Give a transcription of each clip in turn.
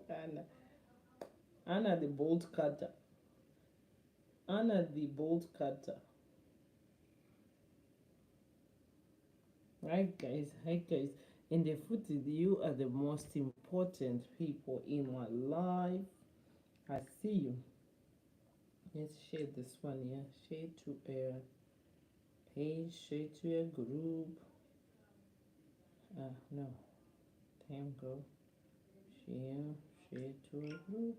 Anna. Anna the bolt cutter. Anna the bolt cutter. Hi guys, hi guys. In the footage, you are the most important people in my life. I see you. Let's share this one here. Share to a page, share to a group. No. Time go. Share to a group.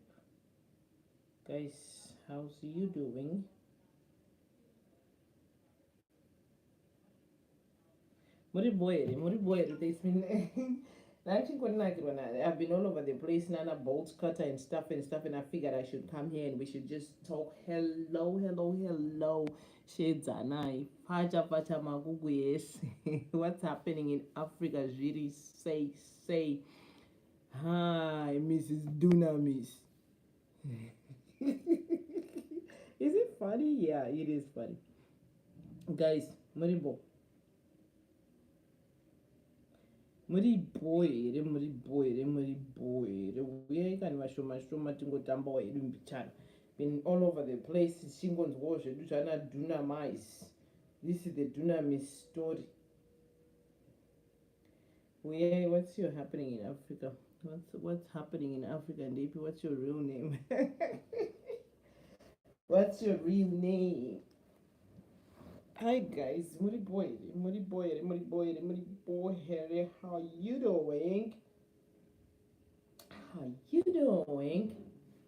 Guys, how's you doing? Muri boy, there's been I've been all over the place, Nana bolt cutter and stuff, and I figured I should come here and we should just talk. Hello. Shades and I. Pacha magugu, yes. What's happening in Africa? Really say. Hi, Mrs. Dunamis. Is it funny? Yeah, it is funny. Guys, Muribo. Muri boy uyai kani vashoma tingotambawo hedu mbichana been all over the place chingonzwawo zvedu zvana dunamis. This is the dunamis story. Uyai, what's your happening in Africa? What's happening in Africa? Ndepi, what's your real name? What's your real name? Hi guys, Muri boy, how you doing? How you doing?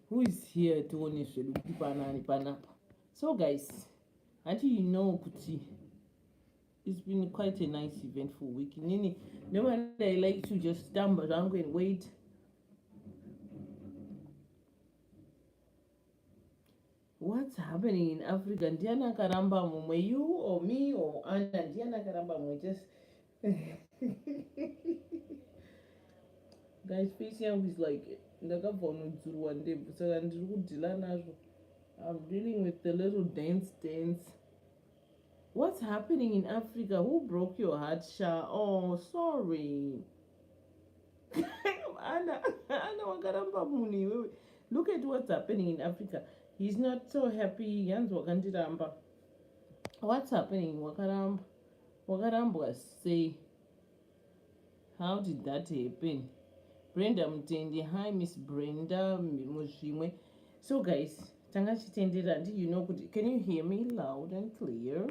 Who is here to panapa? So guys, until you know, it's been quite a nice eventful week. Normally I like to just stand around and wait. What's happening in Africa? Ndiana Karamba Mumwe, you or me or Anna? Ndiana Karamba Mumwe, just guys, face young is like one day, so I'm dealing with the little dance. What's happening in Africa? Who broke your heart, Sha? Oh, sorry. Anna Wakaramba Muni. Look at what's happening in Africa. He's not so happy. Yans Wakandiramba. What's happening? Wakaramba say, how did that happen? Brenda Mtendi. Hi, Miss Brenda Mushimwe. So, guys, Tangachi Tendera, you know, can you hear me loud and clear?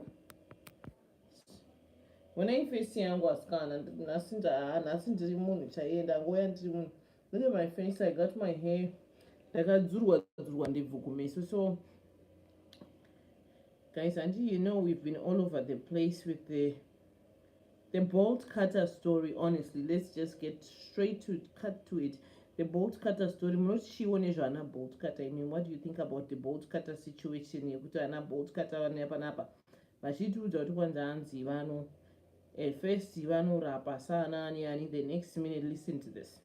When I face young was gone and nothing to the moon, which I end and went to look at my face. I got my hair like a Zurwa so guys, and you know, we've been all over the place with the bolt cutter story. Honestly, let's just get straight to it. The bolt cutter story. She bolt cutter. I mean, what do you think about the bolt cutter situation? You put a bolt cutter napa. But she do that one Zivano. At first, Ivano rapa sana and the next minute, listen to this.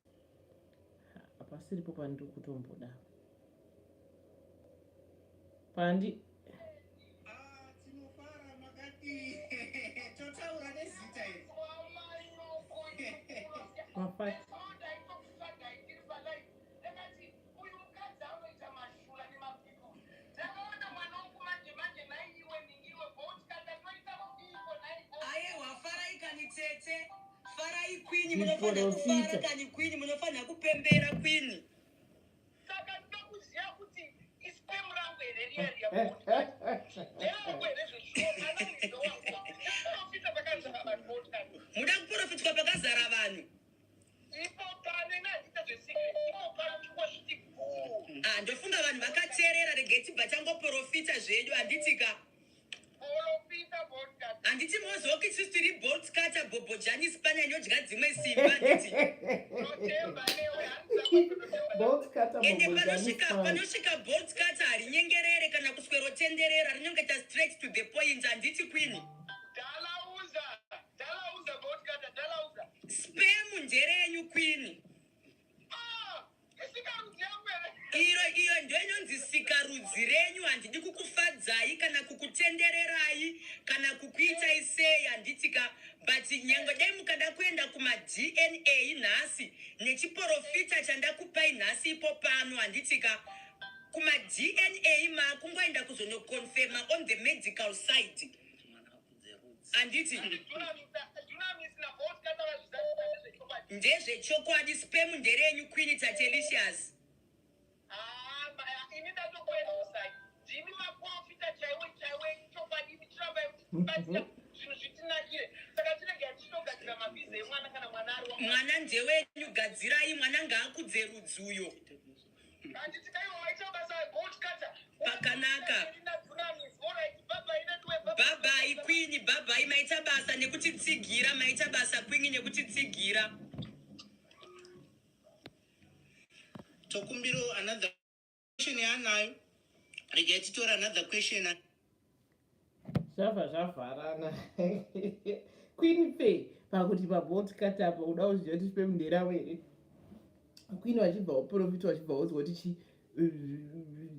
Apasiri popandu kutomboda. Pandi. Queen, munofana kupembera queen. Saka ndinokuziva kuti isipemu rangu here riya muda kuprofitwa pakazara vanhu ipo pane naita zvesikret ipo parikuwasviti ndofunga vanhu vakateerera regeti bachangoprofita zvedu handitika profita podcast handiti mozoki isusu tiri bolt cutter bobojani spanya nyodya dzimwe simba handiti ende panosvika bolt cutter harinyengerere kana kuswerotenderera rinongoita straight to the point handiti kwini spemu nderenyu kwini iyo ndio inonzi sikarudzi renyu handidi kukufadzai kana kukutendererai kana kukuitai sei handitika but nyange dai mukada kuenda kuma-DNA nhasi nechiprofita chandakupai nhasi ipo pano handitika kuma-DNA makungoenda kuzonokonfirma on the medical side handiti ndezvechokwadi spemu nderenyu kwini tatelicious mwana ndewenyu gadzirai mwana ngaakudze rudzuyo pakanaka bhabhai kwini bhabhai maita basa nekutitsigira maita basa kwini nekutitsigira tokumbiro another question yanayo regai titora another question zvavharana queen pay pakuti pabolt cutter apa uda kuziva kuti pemundera were queen wachibva uprofita wachibva uzwa kuti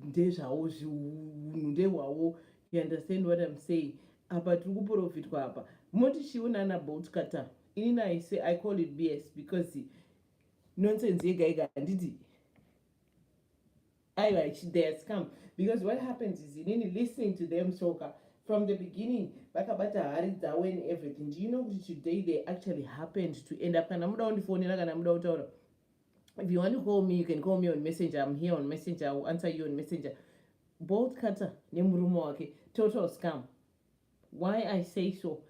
ndezvawo zviunhu ndehwawo. You understand what I'm saying? Apa tiri kuprofitwa apa moti chiunana bolt cutter inini I call it BS because nonsense yega yega handiti aiwa they has come because what happens is inini listening to them soka from the beginning vakabata hari dzavo and everything. Do you know that today they actually happened to end up kana muda kundifonera kana muda kutaura. If you want to call me, you can call me on Messenger. I'm here on Messenger. I will answer you on Messenger. Bolt cutter nemurume wake total scam. Why I say so?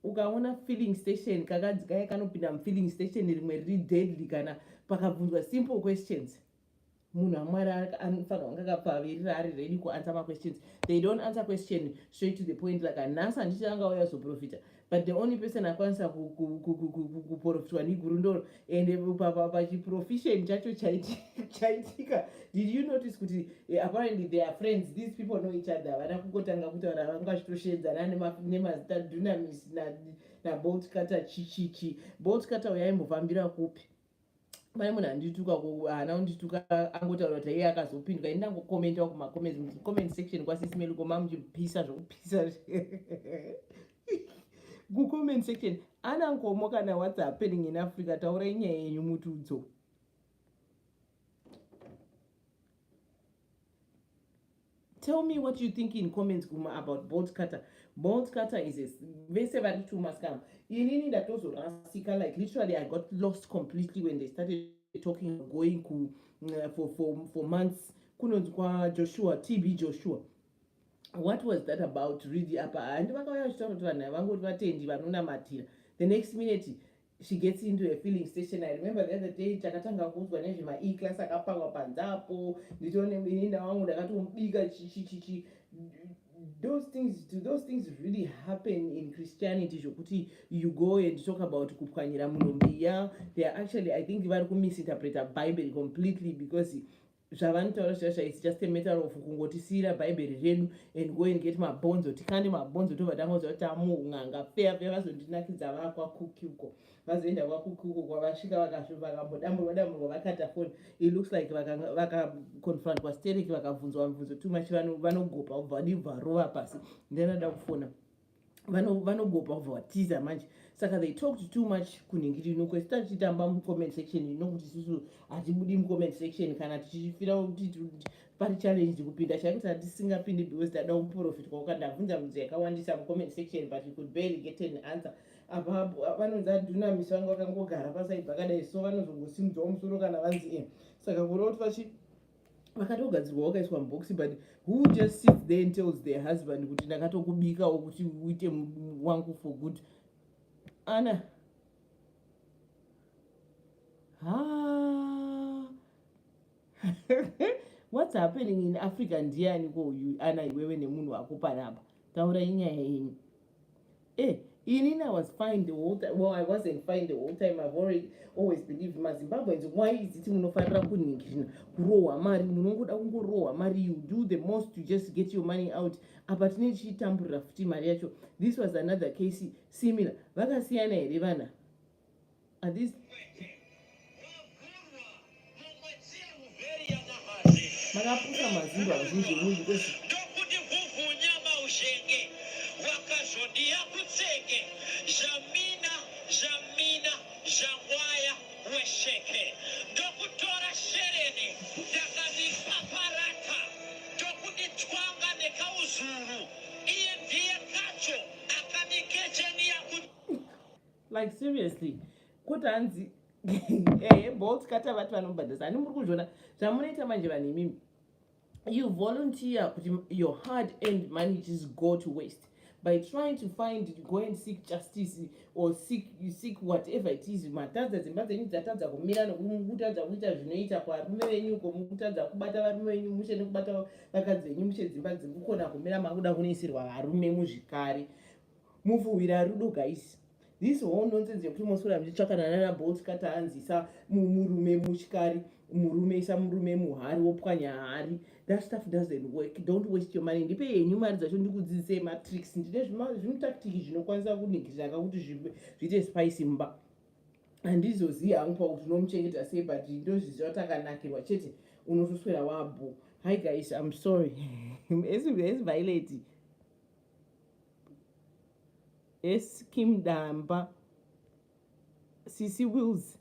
Ukaona filling station kakadzi kaya kanopinda mufilling station rimwe riri deadly kana pakabvunzwa simple questions. Munhu amwari anofanirwa kunge akapavirira ari ready kuanswer maquestions. They don't answer question straight to the point like anhasi handiti angauya zoprofita. But the only person akwanisa kuprofitwa negurundoro ende pachiprofession chacho chaitika. Did you notice kuti apparently they are friends, these people know each other, vana kungotanga kutaura vanga vachitoshedzana nemazita Dunamis nabolt cutter chichichi. Bolt cutter uyaimbofambira kupi? Pane munhu andituka haana kundituka angotaura kuti iye akazopinduka ini ndangokomentawo comment section kwasisimeluko mamuchipisa zvokupisa kucomment section anangomo kana what's happening in Africa taurai nyaya yenyu mutudzo. Tell me what you think in comments about bolt cutter. Bolt cutter is a vese vari tuma scam. Inini ndatozorasika like literally I got lost completely when they started talking going for months kunonzi kwaJoshua TB Joshua. What was that about really? Apa and vakauya vachitaura kuti vanhu havangoti vatendi vanonamatira. The next minute she gets into a filling station. I remember the other day takatanga kuzwa nezvema E-class akapangwa panzapo nditone mininda wangu ndakatomubika chichichichi. Those things really happen in Christianity zvokuti you go and talk about kupwanyira munombiya. They are actually, I think vari kumisinterpret Bible completely because zvavanotaura zvazva it's just a matter of kungotisira bhaibheri redu and go and get mabhonzo tikande mabhonzo tobva tangoziva kuti amuun'anga feya vazondinakidza vakwakuki uko vazoenda kwakuki uko kwavasvika vakambodamburwa vakata foni. It looks like vakaconfrontwa stereki vakabvunzwa mibvunzo too much vanogopa ubva vadibva rova pasi ndenada kufona vanogopa ubva watiza manje saka they talked too much kunhingiri inoko sita tichitamba mucomment section inokuti isusu hatibudi mucomment section kana tichifira kuti pari challenge kupinda chaikuti hatisingapindi because tada kuprofit kwauka ndabvunza mudzi yakawandisa mucomment section but you could barely get an answer. Apapo vanonzi aDunamis vanga vakangogara pasaidi vakadai so vanozongosimudzwawo musoro kana vanzi saka kurova kuti vakatogadzirwa wakaiswa muboxi but who just sits there and tells their husband kuti ndakatokubikawo kuti uite wangu for good. Ana what's happening in Africa ndiani ko Ana iwewe nemunhu wako panapa taura inyaya yenyu. Inini, I was fine the whole time. Well, I wasn't fine the whole time. I've always believed maZimbabweans, why is it munofanira kuningirina kurohwa mari, munongoda kungorohwa mari, you do the most to just get your money out. Apa tine tichitamburira futi mari yacho. This was another case similar. Vakasiyana here vana. Are these makapusa mazindo azhinji munhu because ndokuti vhuvhunyama uzhenge wakazvodiya kutsenge zhamina zhamina zvangwaya wesheke ndokutora shereni ndakanipaparata ndokuti twanga nekauzuru iye ndiye kacho akanikecheni yaku like seriously kuti hanzi boltcutter vati vanobhadhasa hani muri kuzviona zvamunoita manje vanhu imimi. You volunteer your hard earned money just go to waste by trying to go and seek justice or seek whatever it is. Matadza dzimba dzenyu dzatadza kumira nokutadza kuita zvinoita kwarume venyu uko, mukutadza kubata varume venyu mushe nekubata vakadzi venyu mushe, dzimba dzekukona kumira makuda kunoisirwa varume muzvikari, mufuwira rudo guys. This whole nonsense yekuti moswera muchitsvakana nanaboltcutter anzisa murume muchikari, murume isa murume muhari wopwanya hari. That stuff doesn't work. Don't waste your money. Ndipe yenyu mari dzacho ndikudzidzisei matricks. Ndine zvimutaktiki zvinokwanisa kuningirira kuti zviite spicy mba. Handizoziva hangu pakuti unomuchengeta sei, but ndozviziva kuti akanakirwa chete unotoswera wabo. Hi guys, I'm sorry. It's violate. Yes, Kim Damba. CC Wills.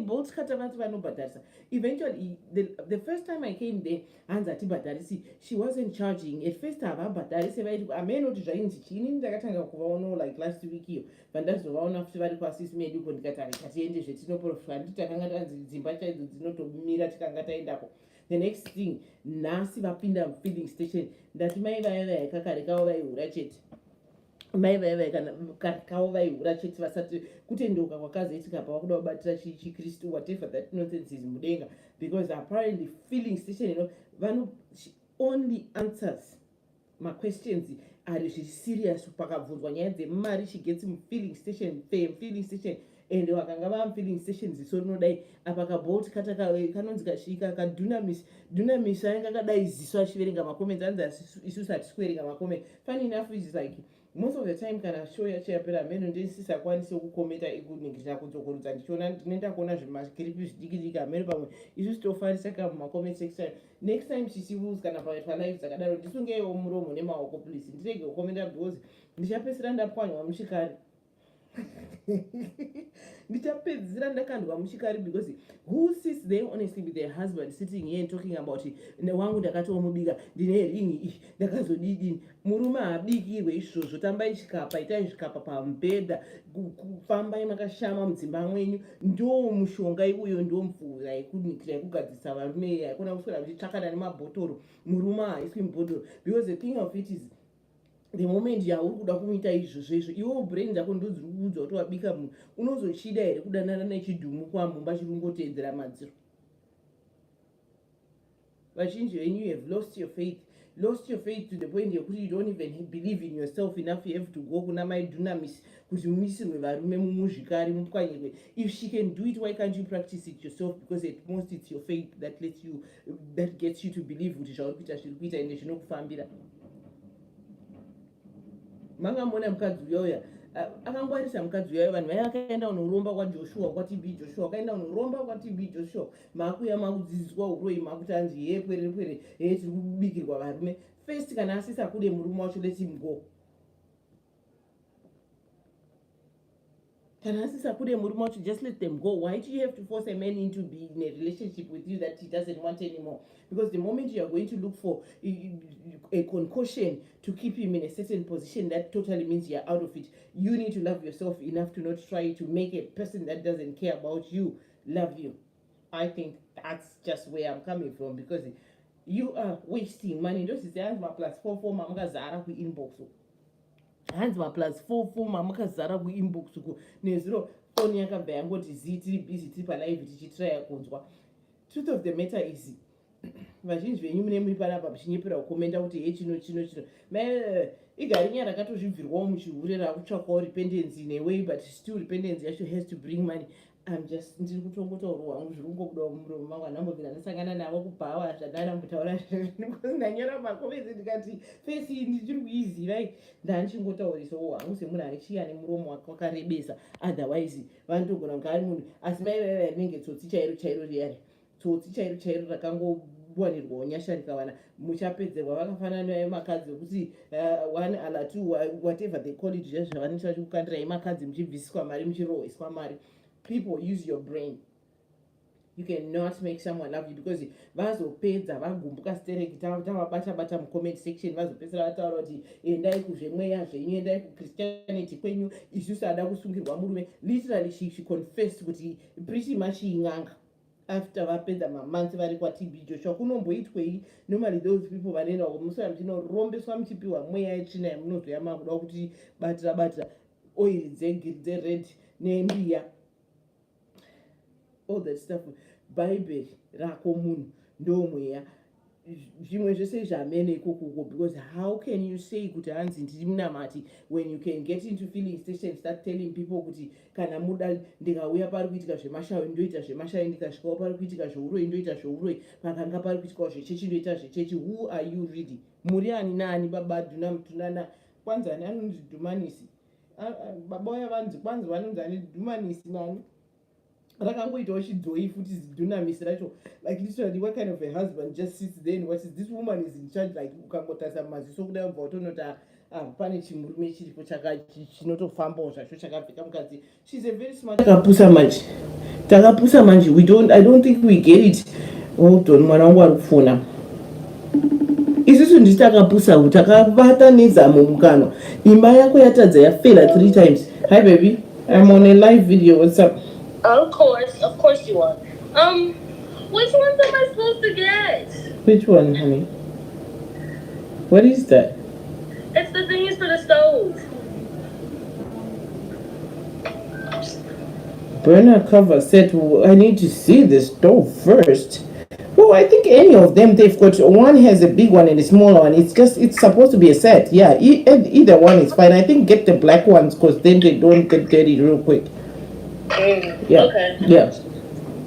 Boltcutter vati vanobhadharisa. Eventually, the first time I came there, hanzi hatibhadharisi, she wasn't charging. At first havabhadharisi vaiti amenoti zvainzi chini, ndakatanga kuvaonawo like last week iyo. Vandazovaona futi vari kwasisi medu uko ndikati tiende zvetinoprofita. Handiti takanga tanzi dzimba chaidzo dzinotomira tikanga taendako. The next thing, nhasi vapinda mufilling station. Ndati mai vaya kakarekawo vaihura chete. Mai vaya kakarekawo vaihura chete vasati kutendoka kwakazoitika pavakuda kubatira chikristu, whatever that nonsense is mudenga. Because apparently filling station, she only answers my questions are serious. Pakabvunzwa nyaya dzemari, she gets filling station, filling station. And vakanga vamufilling stations so nodai apa kaboltcutter kanonzi kasvika kadunamis ainge akadai ziso achiverenga makomenti anzi isusu hatisikuverenga makomenti. Funny enough is like most of the time kana show yacho yapera meno ndisisakwanise kukomenta kuningirira kudzokorudza ndichiona ndinoenda kuona zvimakiripi zvidiki diki ameno pamwe isusu tofarisa mumakomment section. Next time chisivuzi kana pavaitwa live dzakadaro ndisungeiwo muromo nemaoko please, ndirege kukomenta because ndichapedzisira ndapwanywa muchikari. Ndichapedzisira ndakandwa muchikari because who sits there honestly with their husband sitting here and talking about wangu ndakatomubika ndine ringi ndakazodidini. Murume haabikirwe izvozvo. Tambai chikapa, itai zvikapa pamubhedha, kufambai makashama mudzimba mwenyu. Ndo mushonga iwoyo, ndo mvura yekunikira yekugadzisa varume. Haikona kuswera muchitsvakana nemabhotoro, murume haaiswi mubhotoro. Because the thing of it is, the moment yauri kuda kumuita izvozvo iwo brain dzako ndo dziri kuudza kuti wabika munhu. Unozochida here kudanana nechidhumu kwamumba chiri kungoteedzera madziro. Vazhinji venyu you have lost your faith to the point yekuti you don't even believe in yourself enough. You have to go kuna mai dunamis kuti muisirwe varume mumuzvikari mupwanyirwe. If she can do it, why can't you practice it yourself? Because at most it's your faith that gets you to believe kuti zvauri kuita zviri kuita ende zvinokufambira. Mangamona mukadzi uyoya akangwarisa mukadzi uyoya. Vanhu vaya vakaenda kunoromba kwaJoshua, kwaTB Joshua, wakaenda kunoromba kwaTB Joshua, makuya makudzidziswa uroi makuti anzi ye pwere tiri kubikirwa varume. First kana asisa kude murume wacho let him go. Kana asisa kude murume wacho just let them go. Why do you have to force a man into being in a relationship with you that he doesn't want anymore? Because the moment you are going to look for a concoction to keep him in a certain position, that totally means you're out of it. You need to love yourself enough to not try to make a person that doesn't care about you love you. I think that's just where I'm coming from, because you are wasting money. Just say hands my plus 44 mamukazara ku inbox. Hands my plus 44 mamukazara ku inbox ku nezero phone yakabva yangoti ziti busy tipa live tichitry kunzwa. Truth of the matter is, vazhinji venyu mune muri panapa muchinyepera kukomenta kuti chino igarinya rakatozvibvirwawo muchihure rakutsvakawo repentance in a way, but still repentance yacho has to bring money. I'm just ndiri kutongotaura hwangu zviri kungobudawo mumuromo mangu. Handambobvira ndasangana navo kubhawa zvandandambotaura ndanyora makomezi ndikati fesi iyi ndichiri kuizivai, ndanichingotaurisawo hwangu semunhu achiya nemuromo wake wakarebesa. Otherwise vanotogona kunge ari munhu, asi vaivaiva rinenge tsotsi chairo chairo riyari, tsotsi chairo chairo rakangowanirwawo nyasha rikawana. Muchapedzerwa vakafanana nemakadzi okuti 1 ala 2 whatever they call it, zvezvavanenge vachikukandirai makadzi muchibvisiswa mari muchiroheswa mari. People, use your brain. You cannot make someone love you because vazopedza vagumbuka stereki tavabata mucomment section, vazopedzera vataura kuti endai kuzvemweya zvenyu, endai kuchristianity kwenyu, isusu ada kusungirwa murume. Literally she confessed kuti pretty much ing'anga after vapedza mamonths vari kwaTB Joshua. Kunomboitwei normally those people vanoenda kumusora muchinorombeswa muchipiwa mweya yetsvina yamunozoya makuda kuti batira oil dzered nembiya, all that stuff. Bible rako munhu ndomweya, zvimwe zvese zvamene ikoko. Because how can you say kuti hanzi ndiri munamati when you can get into filling station, start telling people kuti kana muda ndikauya pari kuitika zvemashawi ndoita zvemashawi, ndikasvikawo pari kuitika zveuroi ndoita zveuroi, pakanga pari kuitikawo zvechechi ndoita zvechechi. Who are you really? Muri ani naani? baba dhuna mutunana kwanza ani anonzi dhumanisi, baba uya vanzi kwanza vanonzi ani dhumanisi nani rakangoitawo chidzoi futi zidhunamisi racho. Like literally what kind of a husband just sits there and watches this woman is in charge? Like ukangotarisa maziso kudai ubva utonota pane chimurume chiripo chinotofambawo zvacho chakapfeka mukadzi. She's a very smart. Takapusa manje I don't think we get it. Hold on, mwana wangu ari kufona. Isusu ndisi takapusa takavata nezamo mukanwa. Imba yako yatadza yafela 3 times. Hi baby, I'm on a live video. What's up? Of course you are. Which ones am I supposed to get? Which one, honey? What is that? It's the thingies for the stove. Burner cover set. I need to see the stove first. Well, I think any of them, they've got one has a big one and a smaller one. It's supposed to be a set. Yeah, either one is fine. I think get the black ones because then they don't get dirty real quick. Yeah. Okay. Yeah.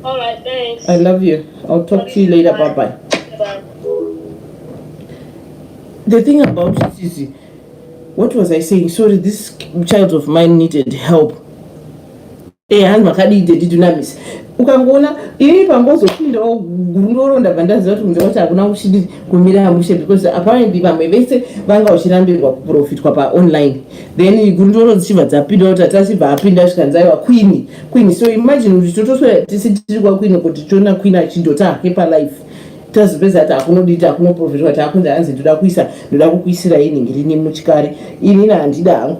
All right, thanks. I love you. I'll talk to you later. Bye-bye. Bye. The thing about it is, what was I saying? Sorry, this child of mine needed help. Hanzi makadii dunamis. Ukangoona ini pambozopindawo gururonda bandaziva kuti kunze kuti hakuna kuchidi kumira mushe because apparently vamwe vese vanga vachirambirwa kuprofitwa paonline, then gurundoro dzichibva dzapinda kuti atachibva apinda zvikanzaiwa queen. So imagine kuti totoswera tisi tiri kwaqueen kuti tiona queen achindota hake palife, tazopedza kuti hakunodita hakunoprofitwa kuti hakunzi hanzi ndoda kukuisira inhingirini muchikare. Inini handida hangu.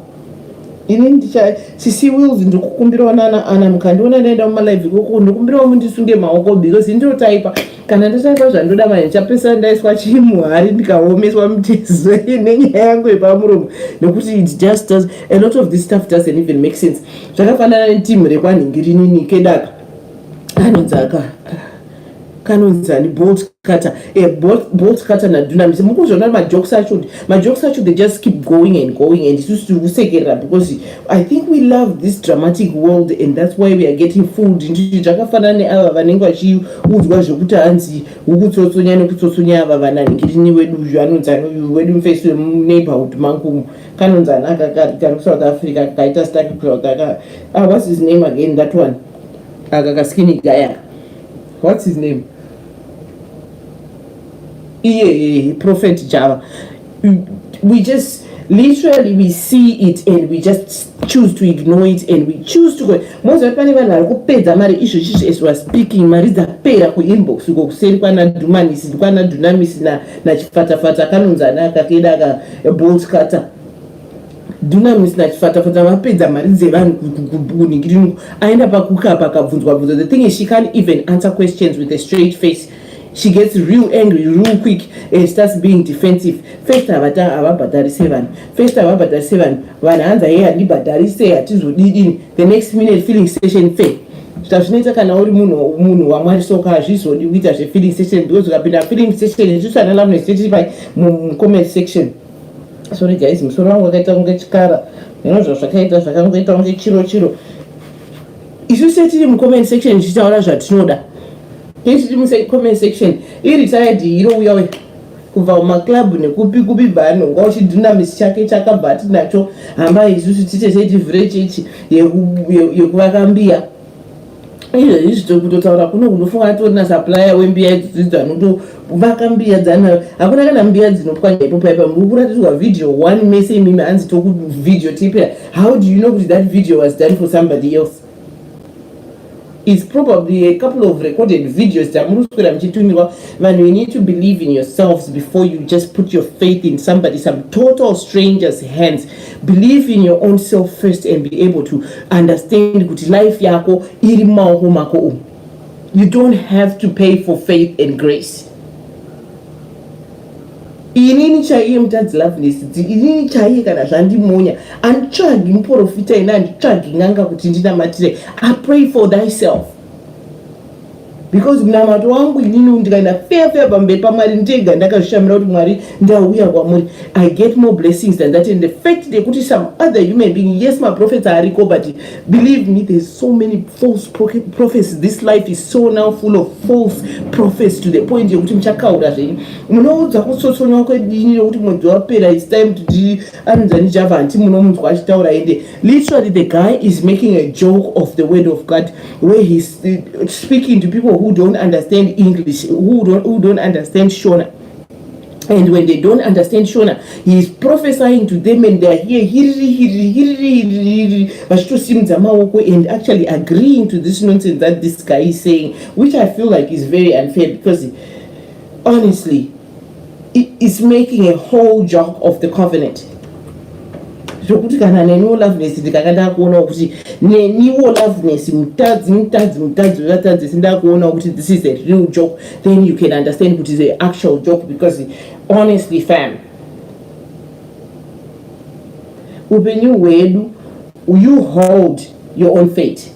Ini sisi Wills ndikukumbirawo ana mukandiona ndaenda mumalive ikoko ndikukumbirawo mundisunge maoko because ndotaipa kana ndataipa zvandoda manje ndichapesa ndaiswa chimuhari ndikaomeswa mutezo nenyaya yangu yepamuromo nekuti it just does a lot of this stuff doesn't even make sense. Zvakafanana netimu rekwanhingirini nikedaka kanonzani boltcutter boltcutter nadunamis mukuzvona majokes acho they just keep going and isusu tiri kusekerera because I think we love this dramatic world and that's why we are getting fooled into zvakafanana neava vanenge vachiudzwa zvekuti hanzi ukutsotsonya nekutsotsonya ava vananhingirini wedu vanonzani wedu mufesi wemuneighborhood mangu kanonzani akakari South Africa kaita stakaka what's his name again, that one akakaskinny guy, what's his name? Prophet Java. We just literally we see it and we just choose to ignore it and we choose to go. Most of the time I go pay the money issue as was speaking mariza pay ku inbox go kuseri kwana dumanisi kwana dunamis na chifata kanunza kakeda ka boltcutter dunamis na chifata vapedza mari dzevanhu kuningirinu aenda pakukapa akabvunzwa. The thing is she can't even answer questions with a straight face. She gets real angry real quick and starts being defensive. First avabhadharise vanhu hanza yeye handibhadharise hatizodidini, the next minute filling station fair. Zvinoita kana uri munhu wamwari soka hazvizodi kuita zvefilling station because ukapinda filling station isusu ana lamunesi tichipai mucomment section Sorry guys, musoro wangu wakaita kunge chikara. Zvakaita zvakangoita kunge chiro. Isusu tiri mucomment section tichitaura zvatinoda. Tiri mucomment section iri retired hero uya kubva mumaclub nekupi bhanonga uchidhinamisi chake chakabva tinacho hamba isusu titese tivhure chechi yekuvaka mbiya. Izvozvi zvitotaura kuno kunofunga torina supplier wembiya idzi dzanotovaka mbiya dzanayo. Hakuna kana mbiya dzinopwanya ipopaipa. Muri kuratidzwa video 1 mese imimi hanzi video tipera. How do you know that video was done for somebody else? It's probably a couple of recorded videos that you need to believe in yourselves before you just put your faith in somebody, some total stranger's hands. Believe in your own self first and be able to understand that life yako iri maoko mako. You don't have to pay for faith and grace. Inini chaiye mutadzi Loveness, inini chaiye kana zvandimonya, anditsvagi muprofita ina, anditsvagi n'anga kuti ndinamatire. I pray for thyself. Because munamato wangu inini ndikaenda fair pamberi paMwari ndega ndakazvishamira kuti Mwari ndauya kwamuri, I get more blessings than that. And the fact that some other human being, yes, my prophets are ariko, but believe me, there's so many false prophets. This life is so now full of false prophets to the point yekuti muchakaura zvenyu munoudza kusotsonywa kwedini nokuti mwedzi wapera, it's time to do anzani java anti munomunzwa achitaura ende. Literally the guy is making a joke of the word of God where he's speaking to people who don't understand English, who don't understand Shona. And when they don't understand Shona, he is prophesying to them and they are here and actually agreeing to this nonsense that this guy is saying, which I feel like is very unfair because honestly, it is making a whole joke of the covenant. Zvokuti kana neniwo Loveness ndikakanda kuona kuti neniwo Loveness mutadzi vatadzi ndakuona kuti this is a real joke, then you can understand kuti it's an actual joke. Because honestly fam, upenyu hwedu, you hold your own fate.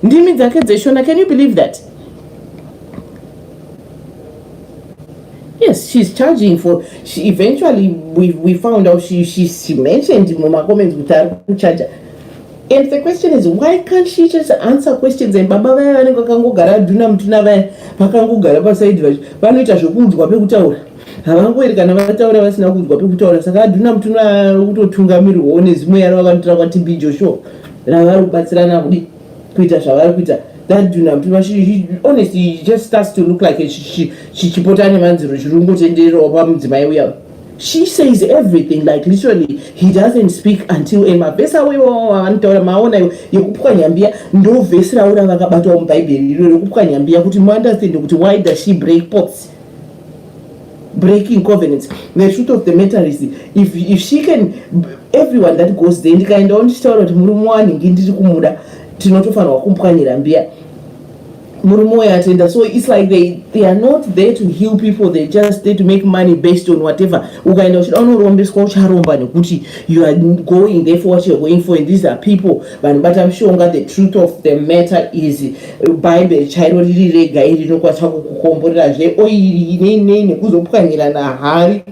Ndimi dzake dzeshona, can you believe that? Yes, she's charging for. She eventually we found out she mentioned in my comments with her charger. And the question is, why can't she just answer questions? And baba vaya vanenge vakangogara dhuna mutuna vaya vakangogara pasaidi vacho vanoita zvokunzwa pekutaura, havangoeri kana vataura vasina kunzwa pekutaura. Saka dhuna mutuna kutotungamirwawo nezimwe yaro vakanotora kwaTB Joshua ravari kubatsirana kudi kuita zvavari kuita. That do not honestly just starts to look like she put animals. She says everything, like literally he doesn't speak until in my best way maona yekupwanyambia ndo vesi raura vakabatwa muBhaibheri rekupwanyambia kuti muunderstand kuti why does she break pots, breaking covenants. The truth of the matter is, if she can, everyone that goes there ndikaendawo ndichitaura kuti murume wanhingi ndiri kumuda, tinotofanirwa kumupwanyira mbiya murume atenda. So it's like they are not there to heal people, they just there to make money based on whatever. Ukaenda uchidaunorumbiswa ucharomba nekuti you are going there for what you're going for. And these are people, but I'm sure the truth of the matter is Bible chairo riri rega iri rinokwata kukomborera zve oiri inei nekuzopwanyira nahari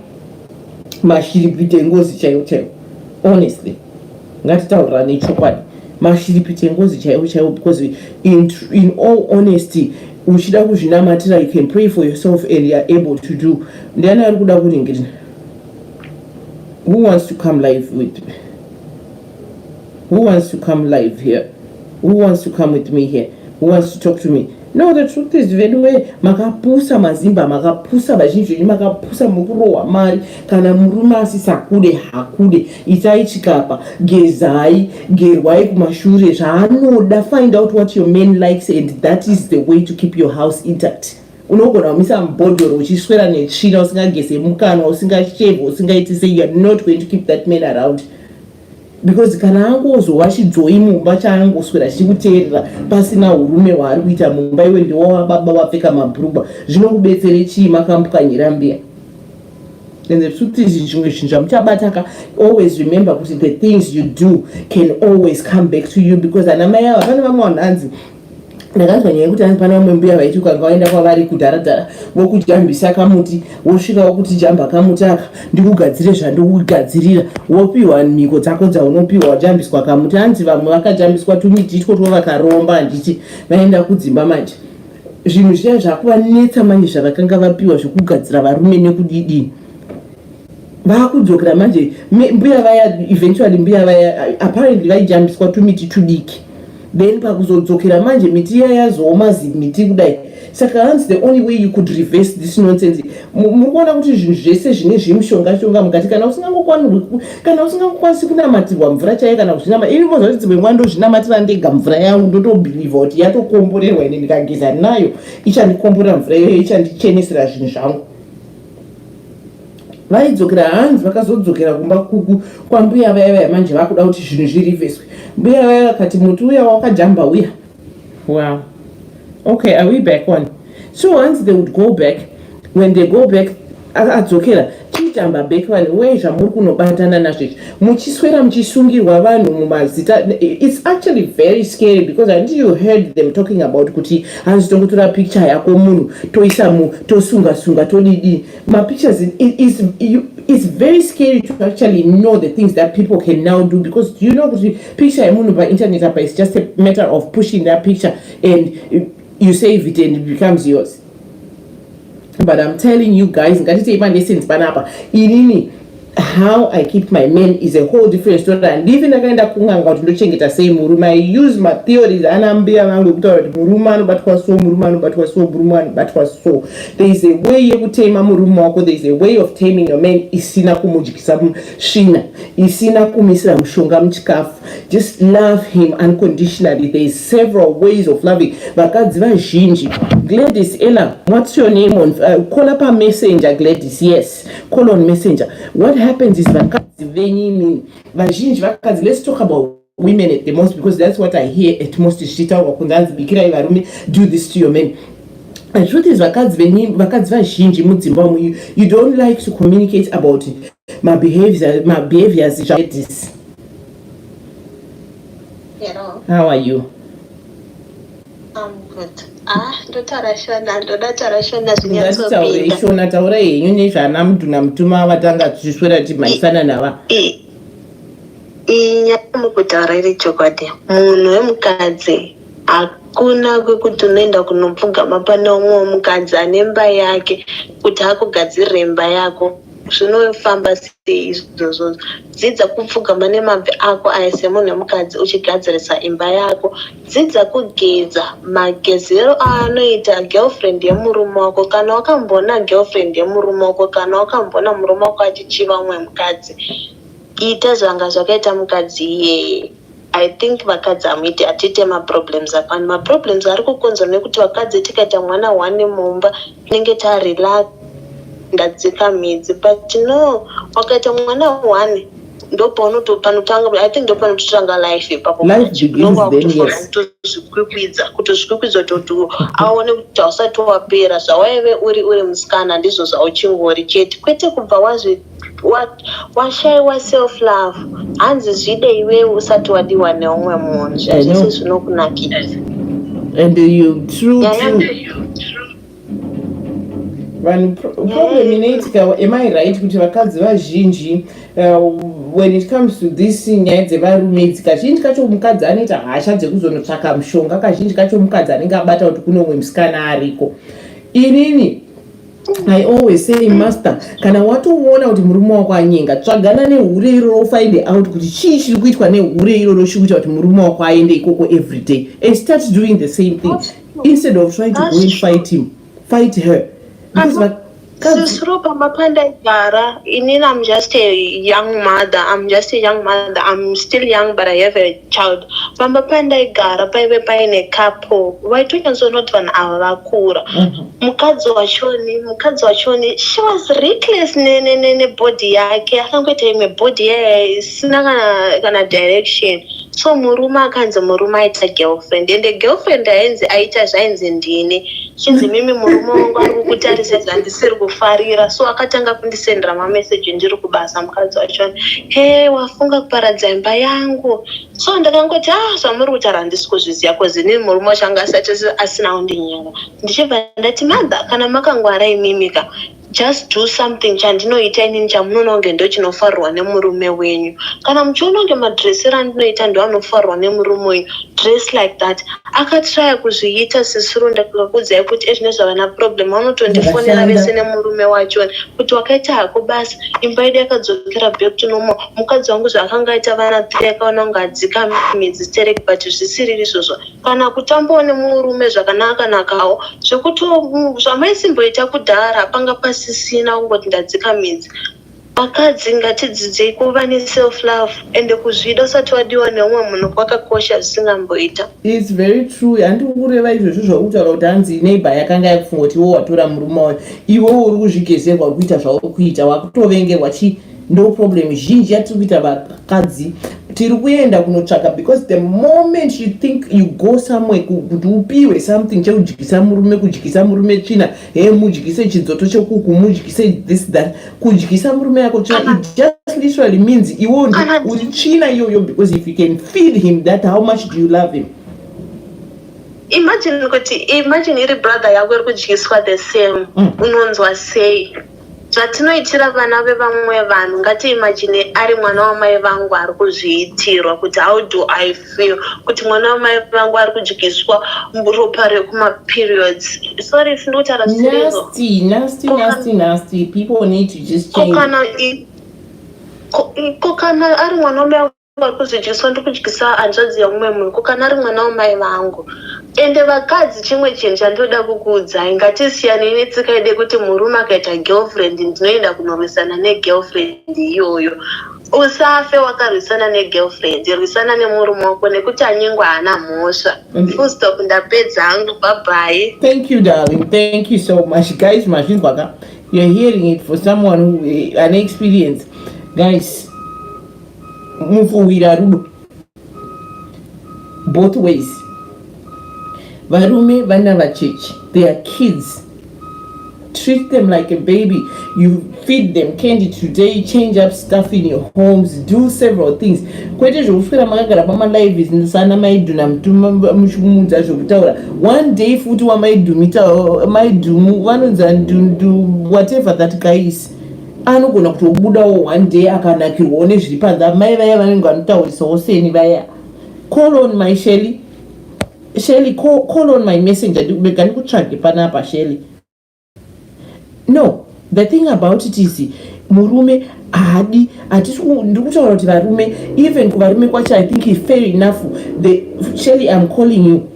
mashiripite ngozi chaiwo. Honestly, ngatitaurira chokwadi, mashiripite ngozi chaiwo. Because in all honesty, uchida kuzvinamatira, you can pray for yourself and you are able to do. Ndiani ari kuda kuringirira? Who wants to come live with me? Who wants to come live here? Who wants to come with me here? Who wants to talk to me? No, the truth is very well, makapusa mazimba, makapusa vazhinji, makapusa mukurowa mari, kana murume asisakude hakude, itai chikapa, gezai, gerwai kumashure, zvaanoda. Find out what your man likes and that is the way to keep your house intact. Unogona kumisa mbodhoro uchiswera netsvina usingageze mukanwa, usingashave, usingaiti say, you are not going to keep that man around. Because kana angozwa chidzoi mumba chaangoswera chikuteerera pasina urume waari kuita mumba, iwe ndiwo baba wapfeka mabhurugwa, zvinokubetsere chii makambukanyira mbiya? And the truth is, zvimwe zvinhu zvamuchabataka, always remember kuti the things you do can always come back to you. Because ana mai ava pane vamwe vanhanzi ndakanzwa nyaya yekuti pana vamwe mbuya vaiti ukanga waenda kwavari kudharadhara vokujambisa kamuti wosvika wokuti jamba kamuti aka ndikugadzire zvandikugadzirira wopiwa mhiko dzako dzaunopiwa wajambiswa kamuti. Hanzi vamwe vakajambiswa tumiti two vakaromba handiti vaenda kudzimba manje. Zvinhu zviya zvakuvanetsa manje zvavakanga vapiwa zvokugadzira varume nekudidini vakudzokera manje. Mbuya vaya eventually mbuya vaya apparently vaijambiswa tumiti tudiki then pakuzodzokera manje miti iya yazooma zimiti kudai. Saka hanzi the only way you could reverse this nonsense muri kuona kuti zvinhu zvese zvine zvimushonga mukati kana usingakwanisi kunamatirwa mvura chaiyo kana kuzvinama ini mboza kuti dzimwe nguva ndozvinamatira ndega mvura yangu ndotobhiliva kuti yatokomborerwa ine ndikageza nayo ichandikomborera mvura iyoyo ichandichenesera zvinhu zvangu. Vaidzokera hanzi vakazodzokera kumba kwambuya vaya manje vakuda kuti zvinhu zviriveswe. Mbuya vaya vakati muti uya wakajamba uya. Wow. Okay, are we back on? So once they would go back, when they go back adzokera chitamba back vanhu we zvamuri kunobatana nazvo muchiswera muchisungirwa vanhu mumazita. It's actually very scary because until you heard them talking about kuti hanzi tongotora picture yako munhu toisa tosunga todidi mapictures. It's very scary to actually know the things that people can now do, because you know kuti picture yemunhu pa internet apa is just a matter of pushing that picture and you save it and it becomes yours. But I'm telling you guys, how I keep my men is a whole different story. And even I use my theories and I'm there so. There is a way you could tame Murumako, there is a way of taming your men. Just love him unconditionally. There is several ways of loving. Gladys, Ella, what's your name on? Call up a messenger, Gladys. Yes, call on messenger. What happens is let's talk about women at the most, because that's what I hear at most. Do this to your men. The truth is, you don't like to communicate about it. My behaviors is this. Hello. How are you? I'm good. Taura yenyu nezvana mudhuna mutuma vatanga tichiswera timaisana nava. Nyamukutaura iri chokwadi. Munhu wemukadzi hakuna kwekuti unoenda kunopfugama pane umwe wemukadzi ane mba yake kuti akugadzirire imba yako. Zvinofamba sei izvozvo? Dzidza kupfugama nemabvi ako aya semunhu wemukadzi uchigadzirisa imba yako. Dzidza kugeza magezero anoita girlfriend yemurume wako, kana wakambona girlfriend yemurume wako, kana wakambona murume wako achichiva umwe mukadzi. Ita zvanga zvakaita mukadzi iyeye. I think vakadzi amuiti atite maproblems akawanda. Maproblems ari kukonzwa nekuti vakadzi tikaita mwana one mumba tinenge tarelax ndadzika midzi, but no, wakaita mwana one ndopanotanga, I think ndopanotanga life ipapo. Life begins then, yes. Kutozvikwikwidzwa kuti aone kuti hausati wapera zvawaive uri musikana ndizvo zvauchingori chete, kwete kubva washayiwa self love. Hanzi zvide iwe usati wadiwa neumwe munhu, zvese zvinokunakira. And you true. Problem inoitika, am I right kuti vakadzi vazhinji when it comes to this nyaya dzevarume kazhinji kacho mukadzi anoita hasha dzekuzonotsvaka mushonga, kazhinji kacho mukadzi anenge abata kuti kune umwe musikana ariko. Inini I always say, master, kana watoona kuti murume wako anyenga, tsvagana nehure iroro find out kuti chii chiri kuitwa nehure iroro chikuita kuti murume wako aende ikoko every day, and start doing the same thing instead of trying to go and fight him, fight her. Because I'm just a young mother. I'm still young, but I have a child. Pamba panda igara paive paine couple. Vaitokanzo not van avakura. Mukadzi wachoni, she was reckless ne body yake. Akangoita imwe body isina kana direction. So murume akanzi murume aita girlfriend, ende girlfriend aita zvainzi ndini. Chinzi mimi murume wangu ari kukutarisa zvandisiri kufarira, so akatanga kundisendera mameseji ndiri kubasa. Mukadzi wacho, he wafunga kuparadza imba yangu. So ndakangoti zvamuri kutaura handisi kuzviziva, kozi inini murume wacho anga asina kundinyenga. Ndichibva ndati madha, kana makangwara imimika, just do something chandinoita inini chamunoona kunge ndo chinofarirwa nemurume wenyu. Kana muchiona kunge madhresero andinoita ndo anofarirwa nemurume wenyu, dress like that. Akatraya kuzviita sisuru. Ndakakuudzai kuti ezvinezvava naproblem vanotondifonera vese nemurume wacho kuti wakaita hako basa, imba yedu yakadzokera back to normal. Mukadzi wangu zvaakanga aita vana 3 akaona kunge adzika midzi stereki, but zvisiri izvozvo. Kana kutambawo nemurume zvakanaka-nakawo zvekuti zvamaisimboita kudhara panga pasisina kungoti ndadzika midzi. Vakadzi ngatidzidzei kuva neself love, ende kuzvida usati wadiwa neumwe munhu kwakakosha zvisingamboita. It's very true. Handiri kureva izvozvo zvakutaura kuti hanzi neighbor yakanga yakufunga kuti iwo watora murume wayo, iwewo uri kuzvigezerwa kuita zvauri kuita, wakutovengerwa chi. No problem zhinji yatiri kuita vakadzi tiri kuenda kunotsvaka, because the moment you think you go somewhere kuti upiwe something chekudyisa murume tsvina, mudyise chidzoto chekuku, mudyise this that, kudyisa murume yako tsvina, it just literally means iwo uri tsvina iyoyo, because if you can feed him that, how much do you love him? Imagine iri brother yako iri kudyiswa the same, unonzwa sei? Zvatinoitira vana vevamwe vanhu, ngatiimagine ari mwana wamai vangu ari kuzviitirwa, kuti how do I feel kuti mwana wamai vangu ari kudyiswa ropa rekumaperiods. Sorry, sindikutaura zvisizvo. Nasty. People need to just change. Kana ari mwana wamai vangu ari kuzodyiswa ndikudyisa hanzvadzi yamumwe munhu, kana ari mwana wamai vangu. Ende vakadzi, chimwe chinhu chandinoda kukuudzai, ngatisiyanei netsika yedu kuti murume akaita girlfriend ndinoenda kunorwisana negirlfriend iyoyo. Usafe wakarwisana negirlfriend, rwisana nemurume wako nekuti anyengwa haana mhosva. Full stop, ndapedza hangu. Bye bye. Thank you, darling. Thank you so much, guys. Mazvinzwaka, you're hearing it for someone who an experience. Guys, mufowira rudo both ways. Varume vana vachechi, they are kids. Treat them like a baby. You feed them candy today, change up stuff in your homes, do several things. Kwete zvokufira makagara pamalives sana maidhuna muchimudza zvokutaura. One day futi wamaidhumu vanonza ndundu whatever that guy is. Anogona kutobudawo one day akanakirwawo nezviri panze. Mai vaya vanenge vanotaurisawo seni vaya. Call on my Shelly, call on my messenger. Ndikutsvage panapa Shelly. No, the thing about it is murume haadi ndikutaura kuti varume, even kuvarume kwacho I think it's fair enough. Shelly, I'm calling you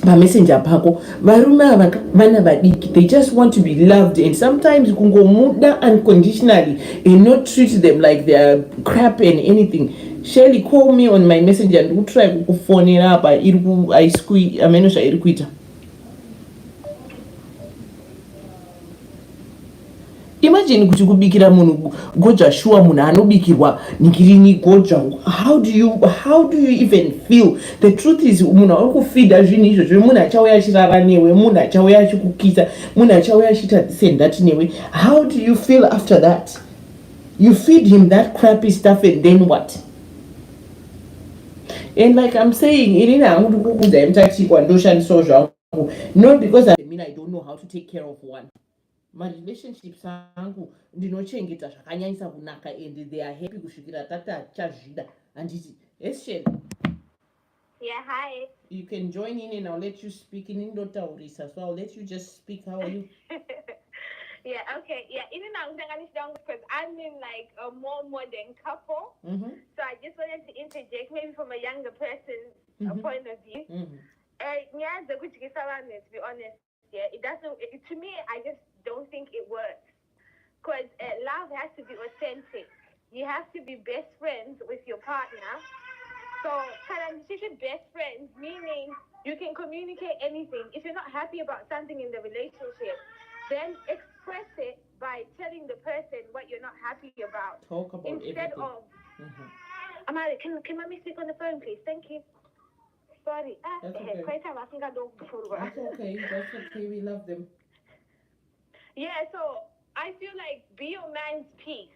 pamessenger pako. Varume ava vana vadiki, they just want to be loved, and sometimes kungomuda unconditionally and not treat them like they're crap and anything. Shelly, call me on my messenger and try kukufonera apa iri kuaisqui amenosha iri kuita. Imagine kuti kubikira munhu goja sure munhu anobikirwa nikirini goja. How do you even feel? The truth is munhu ari kufeeda zvinhu izvozvo, munhu achauya achirara newe, munhu achauya achikukisa, munhu achauya achiita this and that newe. How do you feel after that? You feed him that crappy stuff and then what? And like I'm saying, inini hangu ndikukuudza mutatikwa ndoshandisawo zvangu, not because I don't know how to take care of one. My relationships angu ndinochengeta zvakanyanyisa kunaka, and they are happy kusvikira tata chazvida. Handiti, yes Shelly? Yeah, hi. You can join in and I'll let you speak in Indotaurisa, so I'll let you just speak. How are you? Yeah, okay. Yeah, even now I'm down because I'm in like a more modern couple. Mm-hmm. So I just wanted to interject maybe from a younger person's point of view. Yeah, to be honest, yeah, it doesn't, to me, I just don't think it works. Because love has to be authentic. You have to be best friends with your partner. So, kind of best friends, meaning you can communicate anything. If you're not happy about something in the relationship, then express it by telling the person what you're not happy about. Talk about instead everything. of Amari, can mommy speak on the phone, please? Thank you. Sorry. That's okay. That's okay. That's okay. We love them. Yeah, so I feel like be your man's peace.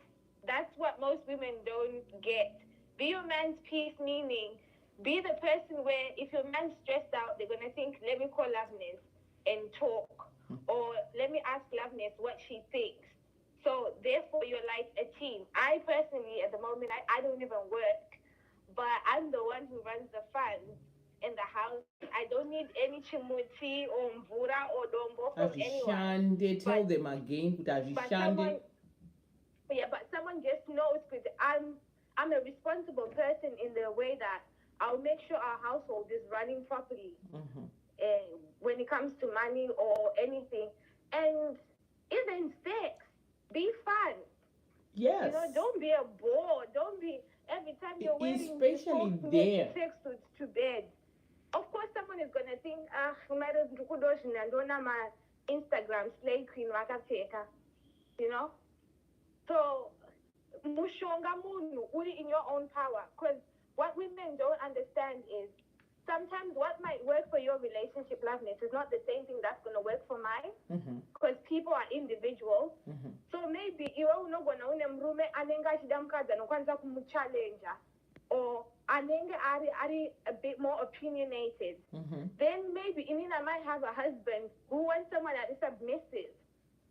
That's what most women don't get. Be your man's peace, meaning be the person where if your man's stressed out, they're going to think, let me call Loveness and talk. Or let me ask Loveness what she thinks. So therefore, you're like a team. I personally, at the moment, I don't even work, but I'm the one who runs the funds in the house. I don't need any chimuti or mvura or dombo from anyone. Tell them again. But someone just knows because I'm a responsible person in the way that I'll make sure our household is running properly when it comes to money or anything. And even sex, be fun. Yes. You know, don't be a bore. Don't be every time you're waiting especially there. Sex to bed. Of course, someone is gonna think, my Instagram slay queen wakateka. You know? So mushonga munu uli in your own power. Because what women don't understand is sometimes what might work for your relationship, Loveness, is not the same thing that's gonna work for mine. Because people are individuals. So maybe iwe unogona une mrume anenge achidamukadza nokwanisa kumuchallenja or anenge ari a bit more opinionated. Then maybe Inina might have a husband who wants someone that is submissive,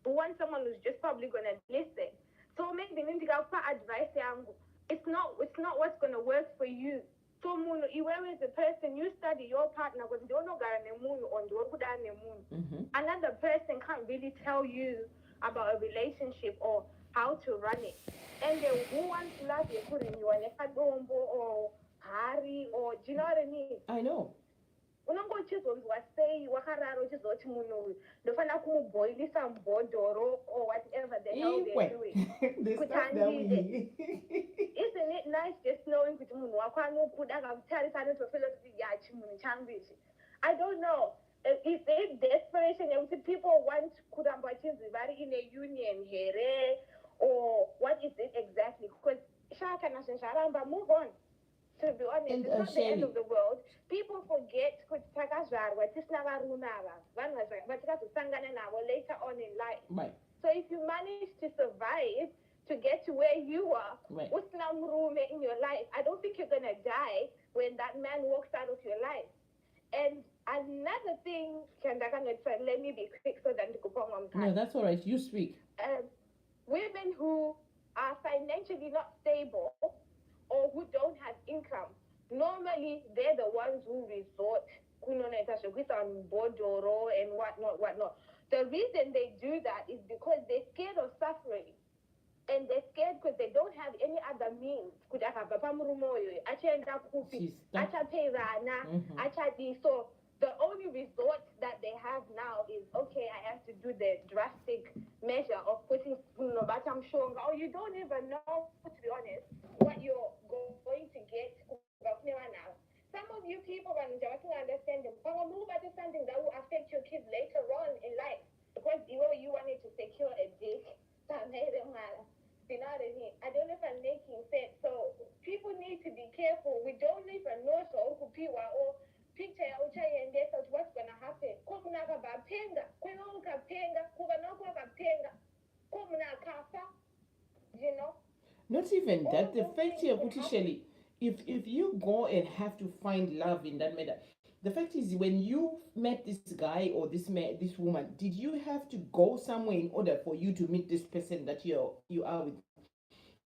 who wants someone who's just probably gonna listen. So maybe nindikapa advice yangu. It's not what's gonna work for you. So munu iwe as a person, you study your partner because don't know another person can't really tell you about a relationship or how to run it. And then who wants to love you couldn't you or Harry or do you know what I mean? I know. Unongochisonzwa sei wakararo chizoti munhu uyu ndofana kumuboilisa mbhodhoro or whatever the hell they're doing. Isn't it nice just knowing kuti munhu wako anokuda akakutarisa anotofila kuti chimunhu changu ichi. I don't know. Is there desperation yekuti people want kuramba vachinzi vari in a union here or what is it exactly? Because shakana zvaramba, move on. To be honest, it's not the end of the world. People forget kuti takazvarwa tisina varume ava vanhu vatikazosangana navo later on in life. Right. So if you manage to survive to get to where you are, usina murume in your life, I don't think you're gonna die when that man walks out of your life. And another thing, let me be quick so that no, that's all right. You speak. Women who are financially not stable or who don't have income, normally they're the ones who resort and whatnot. The reason they do that is because they're scared of suffering. And they're scared because they don't have any other means. So the only resort that they have now is, okay, I have to do the drastic measure of putting or you don't even know, to be honest, what you're going to get. Some of you people are understand something that will affect your kids later on in life. Because you wanted to secure a dick. You know what I mean? I don't know if I'm making sense. So people need to be careful. We don't even know or picture and guess what's gonna happen. You know? Not even that. The fact here, Shelly, if you go and have to find love in that matter, the fact is when you met this guy or this woman, did you have to go somewhere in order for you to meet this person that you are with?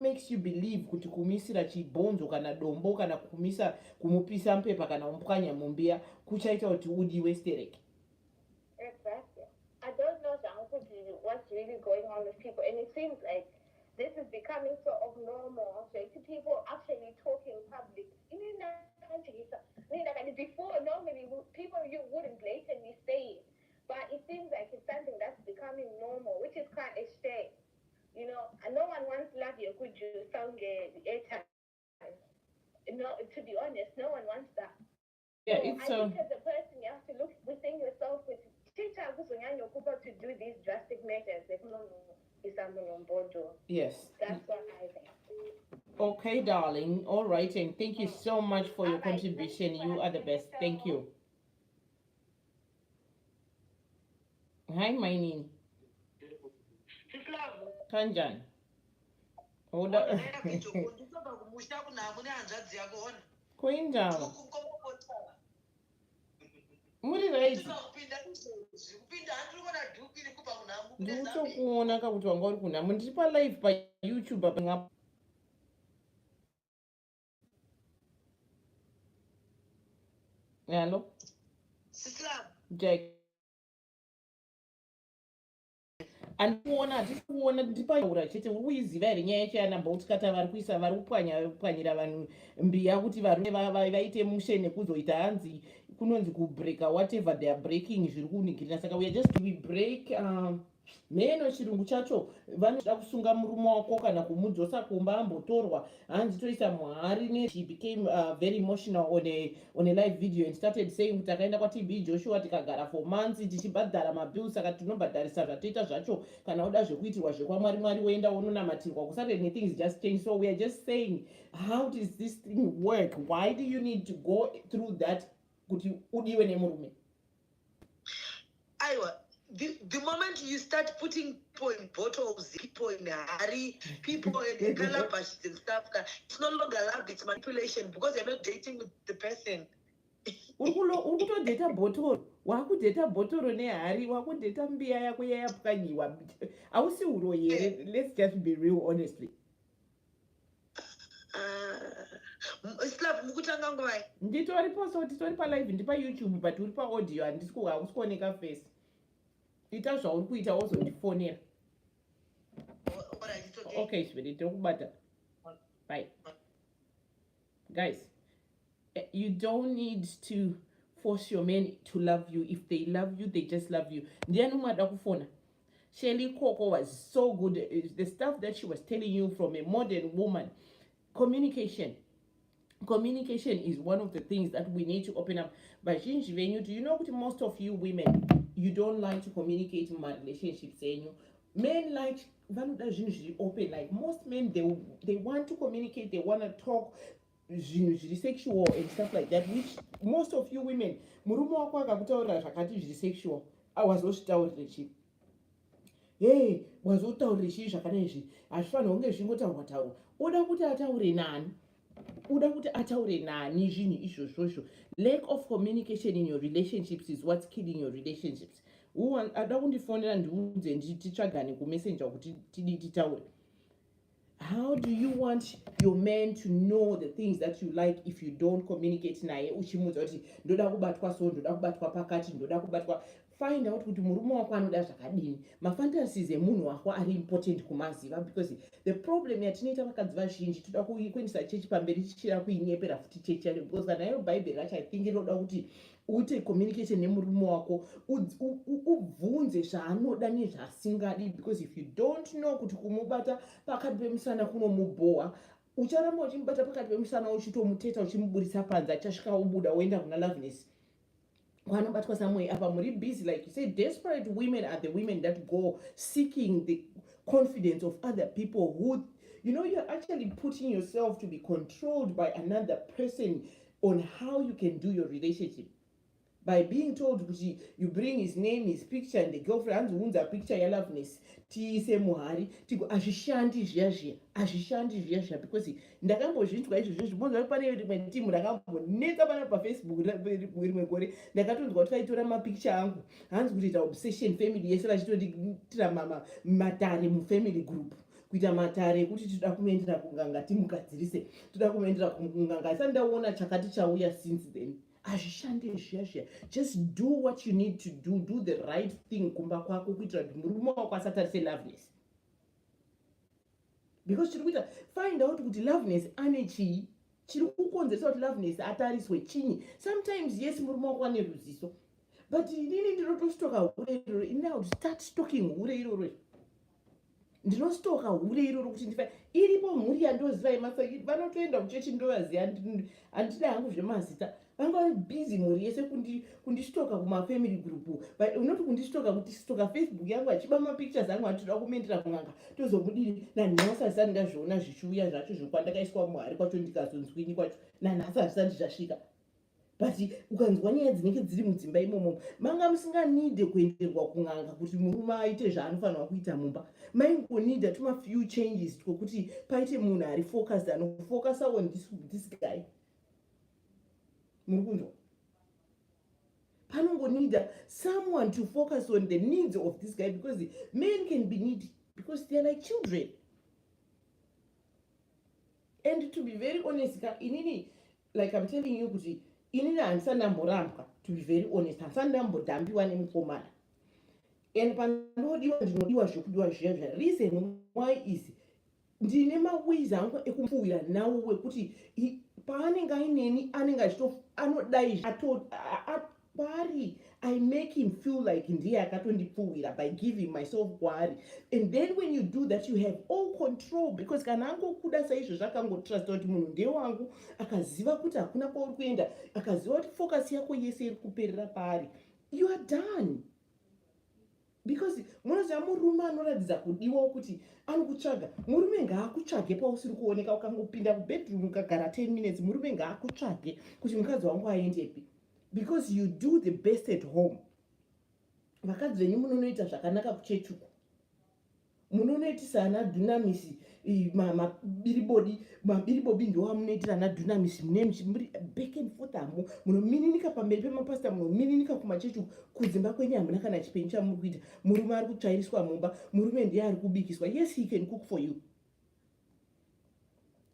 Makes you believe kuti kumisira chibonzo kana dombo kana kumisa kumupisa mpepa kana umpukanya mumbia kuchaita kuti udiwe stereki. Exactly. I don't know what's really going on with people, and it seems like this is becoming sort of normal. So people actually talk in public. Before, normally people you wouldn't blatantly say it, but it seems like it's something that's becoming normal, which is quite a shame. You know, and no one wants love you could you sound airtime. No, to be honest, no one wants that. Yeah, so I think as a person you have to look within yourself with to do these drastic measures. Yes. That's what I think. Okay, darling. All right, and thank you so much for your contribution. You are the best. Thank you. Hi, my name. Kanjan. Hold on. Kuinjalo. Muri right. Ndikutokuona kakuti wanga uri kunhamo ndiri palive payoutube apa ngapa. Hello? Jack. Andikuona ndipataura chete uri kuiziva here nyaya yachana boltcutter vari kuisa vari kupwanyira vanhu mbiya kuti varume vaite mushe nekuzoita hanzi kunonzi kubreaka whatever they are breaking zviri kuningirira saka we are just we break mheno chirungu chacho vanoda kusunga murume wako kana kumudzosa kumba ambotorwa hanzi toisa muhari she became very emotional on a live video and started saying kuti akaenda kwaTB Joshua tikagara for months tichibhadhara mabills saka tinobhadharisa zvatoita zvacho kana uda zvekuitirwa zvekwamwari mwari woenda wononamatirwa kusuddenly things just change. So we are just saying, how does this thing work? Why do you need to go through that kuti udiwe nemurume? Aiwa, the moment you start putting people in bottles, people in a hurry, people in calabash and stuff, it's no longer love, it's manipulation because you're not dating with the person. Urikutodheta bhotoro wakudheta bhotoro nehari wakudheta mbiya yako yayapwanyiwa hausi uro here. Let's just be real honestly. Mukutanga ngwai nditori paso titori palive ndipa YouTube but uri paaudio hausi kuoneka face. Ita zvauri kuita wozondifonera. Okay, sweetie, tokubata. Bye. Guys, you don't need to force your men to love you. If they love you, they just love you. Ndiani umada kufona? Shelly Coco was so good. The stuff that she was telling you from a modern woman. Communication is one of the things that we need to open up. But do you know what most of you women, you don't like to communicate in my relationships? Men like open. Like most men, they want to communicate, they want to talk sexual and stuff like that, which most of you women, murume wako akakutaurira zvakati zviri sexual, wazozvitaurire chii? Hey, wazotaurire chii zvakadai izvi? Hazvifanirwi kunge zvingotaurwa taurwa. Uda kuti ataure nani? Zvinhu izvozvozvo. Lack of communication in your relationships is what's killing your relationships. Ada kundifonera ndiudze titsvagane kumessenger kuti titaure. How do you want your man to know the things that you like if you don't communicate naye? Uchimudza kuti ndoda kubatwa so, ndoda kubatwa pakati, ndoda kubatwa. Find out kuti murume wako anoda zvakadini. Mafantasies emunhu wako ari important kumaziva, because the problem yatinoita vakadzi vazhinji toda kuendesa chechi pamberi tichida kuinyepera futi chechi yacho, because kana iro bhaibheri racho I think inoda kuti uite communication nemurume wako, ubvunze zvaanoda nezvaasingadi, because if you don't know kuti kumubata pakati pemusana kunomubhoa, ucharamba uchimubata pakati pemusana uchitomuteta uchimuburisa panze, achasvika ubuda woenda kuna Loveness. Kwanobatwa somewhere apa muri busy, like you say, desperate women are the women that go seeking the confidence of other people who, you're actually putting yourself to be controlled by another person on how you can do your relationship. By being told you bring his name, his picture, and the girlfriend hands a picture ya Loveness, tiise muhari, tigo azvishandi zviya because ndakambozvitwa izvozvo zvibonza pane rimwe timu ndakambonetsa pana paFacebook rimwe gore ndakatonzwa kuti vaitora mapicture angu hanzi kuita obsession family yese vachitotira matare mufamily group, kuita matare ekuti toda kuendera kunganga timugadzirise, toda kuendera kunganga. Asi ndaona chakati chauya since then. Just do what you need to do the right thing kumba kwako kuitira kuti murume wako asatarise Loveness. Because find out kuti Loveness ane chii, chiri kukonzeresa kuti Loveness atariswe chinyi. Sometimes yes murume wako ane ruziso, but inini ndinotostoka hure iroro. Now start stalking hure iroro. ndinostoka hure iroro kuti ndifa iripo mhuri yandoziva yemasaki vanotoenda kuchechi ndovaziva handida hangu zvemazita vanga bhizi mhuri yese kundisitoka kumafamily group unoti kundisitoka kuti stoka Facebook yangu achiba mapictures angu atoda kumendera kun'anga tozomudiri nanhasi asati ndazviona zvichiuya zvacho zvokwandakaiswa muhari kwacho ndikazonzwini kwacho nanhasi hazvisati zvasvika but ukanzwa nyaya dzinenge dziri mudzimba imomo manga musinganide kuenderwa kun'anga kuti murume aite zvaanofanirwa kuita mumba maingonida tuma few changes twokuti paite munhu ari focused anofocusa on this guy muri kunzwa panongonida someone to focus on the needs of this guy because men can be needy because they are like children. And to be very honest inini like I'm telling you kuti inini handisandamborambwa to be very honest handisandambodhambiwa nemukomana and panodiwa ndinodiwa zvokudiwa zviya reason why is ndine maways angu ekumupfuwira nawo wekuti paanenge aineni anenge anodai kwaari I make him feel like ndiye akatondipfuwira by giving myself kwaari and then when you do that you have all control because kana angokuda saizvo zvakangotrust kuti munhu ndewangu akaziva kuti hakuna kwauri kuenda akaziva kuti focus yako yese iri kuperera paari you are done because munoziva murume anoratidza kudiwa kuti anokutsvaga murume ngaakutsvage pausiri kuoneka ukangopinda kubedroom ukagara 10 minutes murume ngaakutsvage kuti mukadzi wangu aendepi because you do the best at home. Vakadzi venyu munonoita zvakanaka kuchechuku munonoitisa ana dunamisi mabiribodi ndiwo amunoitira ana dunamisi muri back and forth amo munomininika pamberi pemapasta munomininika kumachechuku kudzimba kwenyu hamuna kana chipenyu chamuri kuita murume ari kutsvairiswa mumba murume ndiye ari kubikiswa yes he can cook for you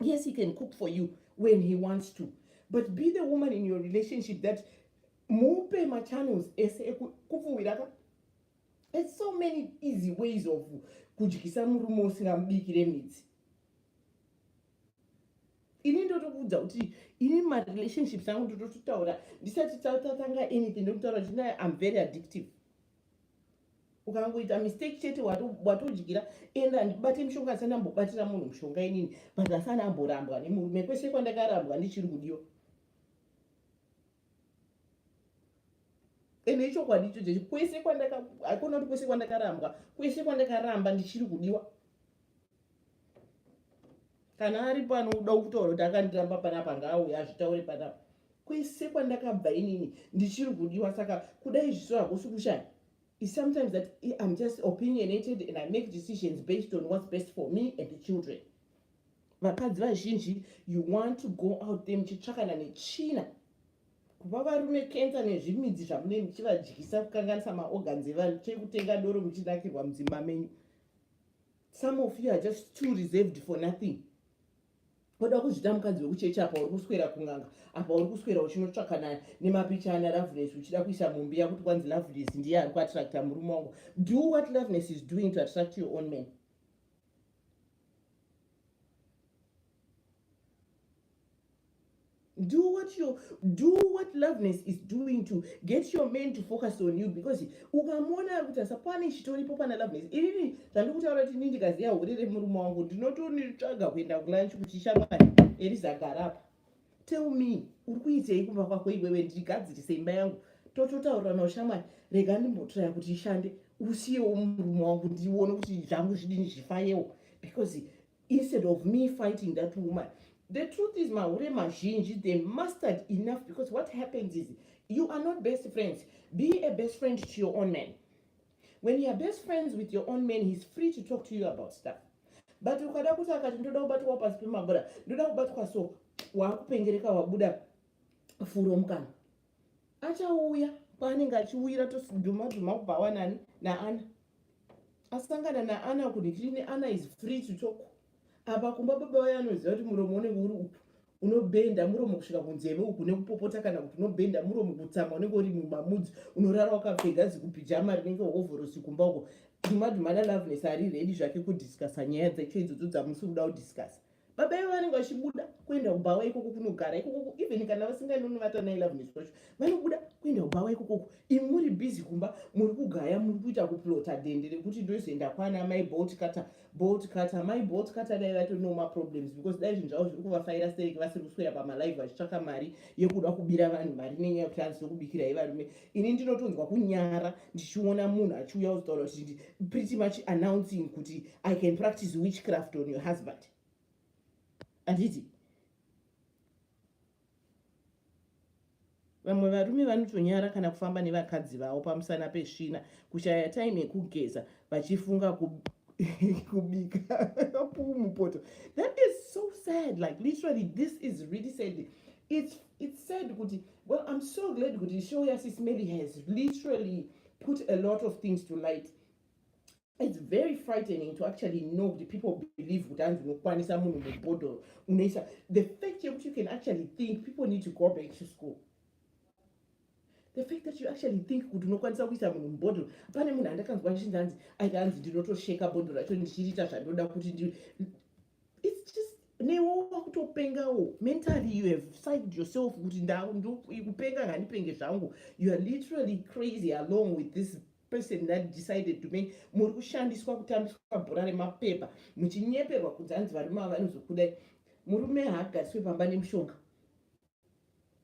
yes he can cook for you when he wants to but be the woman in your relationship that mupe machannels ese ekupfuwira it's so many easy ways of kudyisa murume usingamubikire midzi ini ndotokudza kuti ini marelationships angu ndototaura ndisati tatanga anything ndokutaura kuti I'm very addictive ukangoita mistake chete watodyira and handibate mishonga asandambobatira munhu mushonga inini but asana amborambwa nemurume kwese kwandakarambwa ndichiri kudiwa ende ichokwadi ichocho kwese akona kuti kwese kwandakarambwa kwese kwandakaramba ndichiri kudiwa kana ari pano uda kutaura kuti akandiramba panapa ngaauya azvitaure panapa kwese kwandakabva inini ndichiri kudiwa saka kudai zviso hakusi kushaya is sometimes that I'm just opinionated and I make decisions based on what's best for me and the children. Vakadzi vazhinji you want to go out there muchitsvakana netsvina kuva varume kenza nezvimidzi zvamune muchivadyisa kukanganisa maorgans evanhu chekutenga doro muchinakirwa mudzimba menyu. Some of you are just too reserved for nothing. Oda kuzvita mukadzi wekuchechi apa uri kuswera kun'anga apa uri kuswera uchinotsvakana nemapicha ana Loveness uchida kuisa mumbi yakuti kwanzi Loveness ndiye ari kuattracta murume wangu. Do what Loveness is doing to attract your own man. Do what Loveness is doing to get your men to focus on you because ukamona kuti asapane chitoripo pana Loveness ini zvandikutaura kuti ndikaziya urere murume wangu ndinotonitsvaga kuenda kulunch kuti shamwari Elizagarapa tell me uri kuitei kumba kwako iwewe ndigadzirise imba yangu tototaura nawo shamwari rega ndimbotraya kuti ishande usiyewo murume wangu ndione kuti zvangu zvidini zvifayewo because instead of me fighting that woman. The truth is, maure mazhinji, they mastered enough because what happens is you are not best friends. Be a best friend to your own man. When you are best friends with your own man, he's free to talk to you about stuff. But ukada kuti akati ndoda kubatwa pasi pemabhora, ndoda kubatwa so, wakupengereka wabuda furo mukana. Achauya, paanenge achiwira tosudhuma kubva nani na Ana. Asangana na Ana kuti Ana is free to talk. Apa kumba baba vaya anoziva kuti muromo unenge uri upu unobhenda muromo kusvika kunzeve uku nekupopota kana kuti unobhenda muromo kutsama unenge uri mumamudzi unorara wakapfeka zikupijama rinenge hovhorosi kumba uko dhumadhuma naLoveness ari ready zvake kudhiskasa nyaya dzacho idzodzo dzamusiri kuda kudhiskasa baba ivo vanenge vachibuda kuenda kubhawa ikoko kunogara ikoko, even kana vasinganovata nailaveness kwacho vanobuda kuenda kubhawa ikokoko. Imi muri bhizi kumba muri kugaya, muri kuita kuplota dende rekuti ndozoenda kwana mai bolt cutter mai bolt cutter dai vatorino maproblems because dai zvinhu zvavo zviri kuvafaira sereki vasiri kuswera pamalive vachitsvaka mari yekuda kubira vanhu mari nenyaya yekuti hanzokubikira ivarume. Ini ndinotonzwa kunyara ndichiona munhu achiuya kutaura kuti pretty much announcing kuti I can practice witchcraft on your husband. Handiti vamwe varume vanotonyara kana kufamba nevakadzi vavo pamusana pesvina, kushaya time yekugeza vachifunga kubika mupoto. That is so sad. Like literally this is really sad. It's sad kuti, well, I'm so glad kuti show Sis Mary has literally put a lot of things to light. It's very frightening to actually know the people believe the fact that you can actually think people need to go back to school. The fact that you actually think kuti unokwanisa kuisa munhu mubhodhoro. Pane munhu andakanzwa achinzi aitanzi ndinotosheka bhodhoro racho ndichiita zvandoda kuti it's just newo wakutopengawo. Mentally you have psyched yourself kuti ndikupenga ngandipenge zvangu. You are literally crazy along with this person that decided to make muri kushandiswa kutambiswa bhora remapepa muchinyeperwa kunzi hanzi varume vanozokudai. Murume haagariswe pamba nemushonga,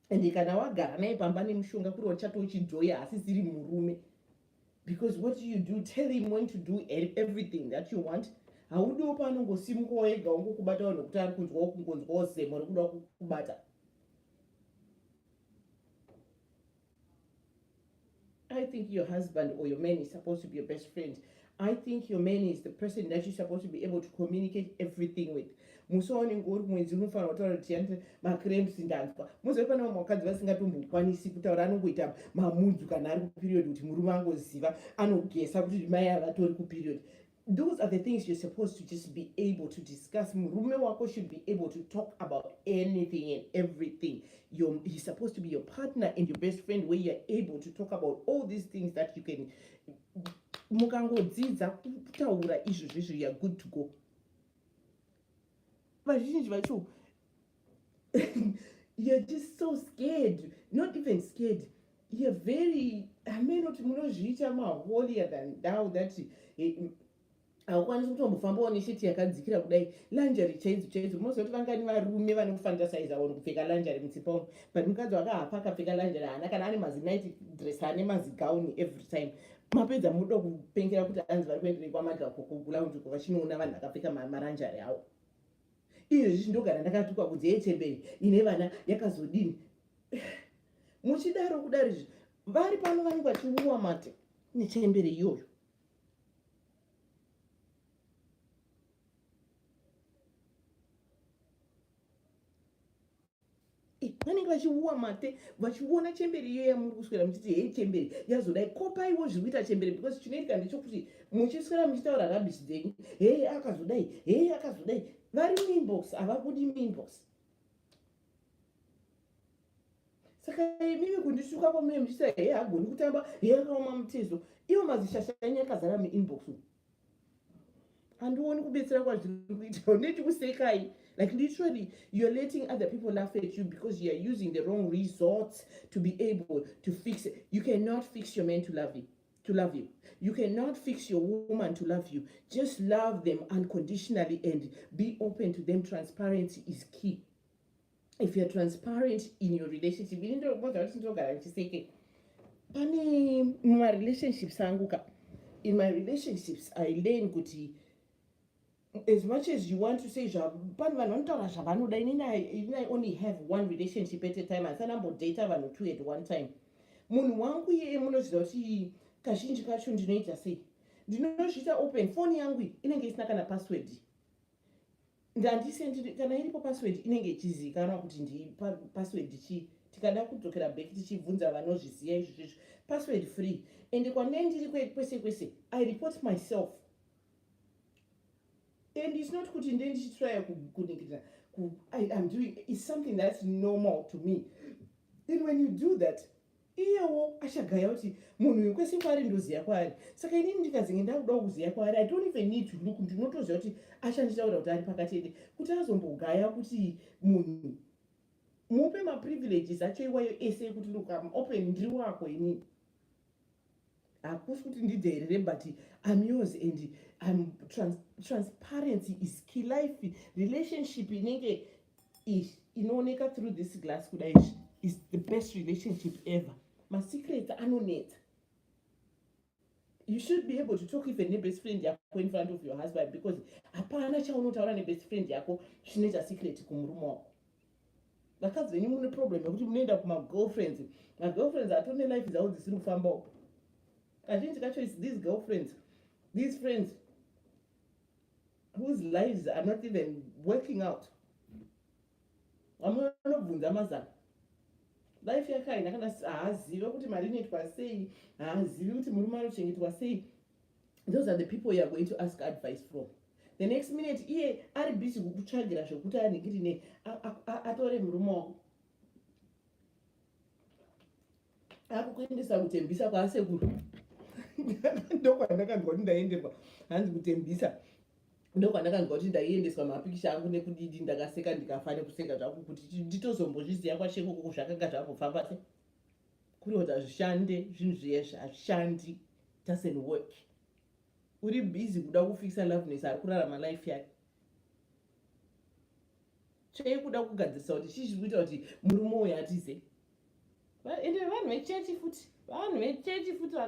ende kana wagara naye pamba nemushonga kuri wachato uchijoya asi siri murume. Because what do? Tell him when to do everything that you want. Haudiwo panongosimuka wega ungokubata vanhu kuti ari kunzwawo kungonzwawo zemo rekuda kukubata. I think your husband or your man is supposed to be your best friend. I think your man is the person that you're supposed to be able to communicate everything with. Musaone ngori mwedzi unofanira kutaura kuti yani macramps ndanzwa. Muzoe pana vakadzi vasingatombokwanisi kutaura, anongoita mamudzu kana ari kuperiod kuti murume angoziva anogesa kuti mai avatori kuperiod. Those are the things you're supposed to just be able to discuss. Murume wako should be able to talk about anything and everything. He's supposed to be your partner and your best friend, where you're able to talk about all these things that you can. Mukangodzidza kutaura izvozvo, you're good to go. Vazhinji vacho you're just so scared. Not even scared. You're very, I mean, not munozviita holier than thou that haukwanisi kutombofambawo nesheti yakadzikira kudai lanjari chaidzo. Munozoti vangani varume vanofantasiza vanhu kupfeka lanjari mutsipa umu, but mukadzi wakahapa akapfeka lanjari haana kana ane mazinight dress ane mazigauni every time. Mapedza muda kupengera kuti anzi vari kuenderei kwamadla kukugula kunzviko vachinoona vanhu vakapfeka maranjari avo. Izvi ndogara ndakatukwa kuti yechemberi ine vana yakazodini. Muchidaro kudari izvi vari pano vanenge vachiuwa mate nechemberi iyoyo. Vanenge vachiuwa mate vachiona chemberi iyo yamuri kuswera muchiti hei chemberi yazodai. Kopaiwo zviri kuita chemberi, because chinoitika ndechekuti muchiswera muchitaura rabishi dzenyu, hei akazodai vari muinbox havabudi muinbox. Saka mimi kundishuka kwamune muchita hei hagoni kutamba, hei akaoma mutezo, iwo mazishasha enyu akazara muinbox. Handioni kubetsera kwazviri kuita, ndechikusekai. Like literally, you're letting other people laugh at you because you're using the wrong resorts to be able to fix it. You cannot fix your man to love you. You cannot fix your woman to love you. Just love them unconditionally and be open to them. Transparency is key. If you're transparent in your relationship, in my relationships, I learn kuti as much as you want to say I only have one relationship at a time, data vanhu two at one time. Munhu wangu iye munoziva kuti kazhinji kacho ndinoita sei, ndinozviita open. Phone yangu inenge isina kana password, ndandisendi kana iripo password inenge ichizivikanwa kuti ndi password chi. Tikada kudzokera back tichibvunza vanozviziva izvozvo, password free. And kwanei ndiri kwese kwese I report myself. And it's not kuti ndichitry kunikita. I'm doing, it's something that's normal to me. Then when you do that, iyewo achagaya kuti munhu uyu kwese kwaari ndoziva kwaari. Saka inini ndikazinge ndakuda kuziva kwaari, I don't even need to look, ndinotoziva kuti achanditaura kuti ari pakatete, kuti azombogaya kuti munhu mupe maprivileges acho iwayo ese kuti look, I'm open, ndiri wako inini. Hakusi kuti ndidherere, but I'm yours and I'm transparency is key. Life relationship inenge inooneka through this glass kudai is the best relationship ever. My secrets anonetsa. You should be able to talk even nebest friend yako in front of your husband, because hapana chaunotaura nebest friend yako chinoita secret kumurume wako. Vakadzi venyu mune problem yekuti munoenda kumagirlfriends. Magirlfriends hatone life dzavo dzisiri kufambawo. Kazhinji kacho is these girlfriends, these friends whose lives are not even working out. Vamwe vanobvunza mazana. Life yakaina kana haaziva kuti mari inoitwa sei, haazivi kuti murume anochengetwa sei. Those are the people you are going to ask advice from. The next minute iye ari busy kukutsvagira zvokuti aningirine atore murume wako. Akukuendesa kutembisa kwaasekuru. Ndokwandakanzwa kuti ndaenderwa hanzi kutembisa. Ndokwandakanzwa kuti ndaiendeswa mapikicha angu nekudidi ndakaseka ndikafa nekuseka zvangu kuti nditozombozviziva kwasheko koko zvakanga zvambofamba sei. Kuri kuti hazvishande zvinhu zviyezvi, hazvishandi, doesn't work. Uri busy kuda kufikisa loveness, ari kurarama life yake. Chei kuda kugadzirisa kuti chii zviri kuita kuti murume uyu atize. Ende vanhu vechechi futi, vanhu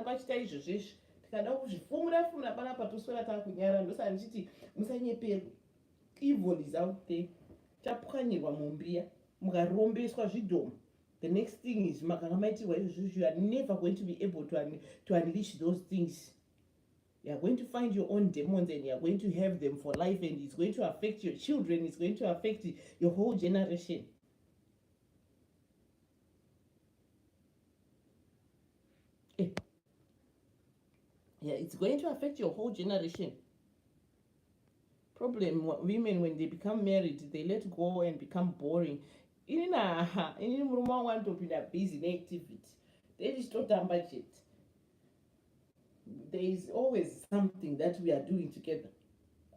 vachiita izvozvo izvi. Tikada kuzvifumura panapa toswera taakunyara, ndosaka ndichiti musanyeperwa. Evil is out there. Tapwanyirwa mumbiya, mukarombeswa zvidhoma. The next thing is makanga maitirwa izvozvo, you are never going to be able to unleash those things. You are going to find your own demons and you are going to have them for life, and it's going to affect your children, it's going to affect your whole generation. Yeah, it's going to affect your whole generation. Problem, women, when they become married, they let go and become boring. Inini murume wangu anotopinda busy neactivity. They just don't budget. There is always something that we are doing together.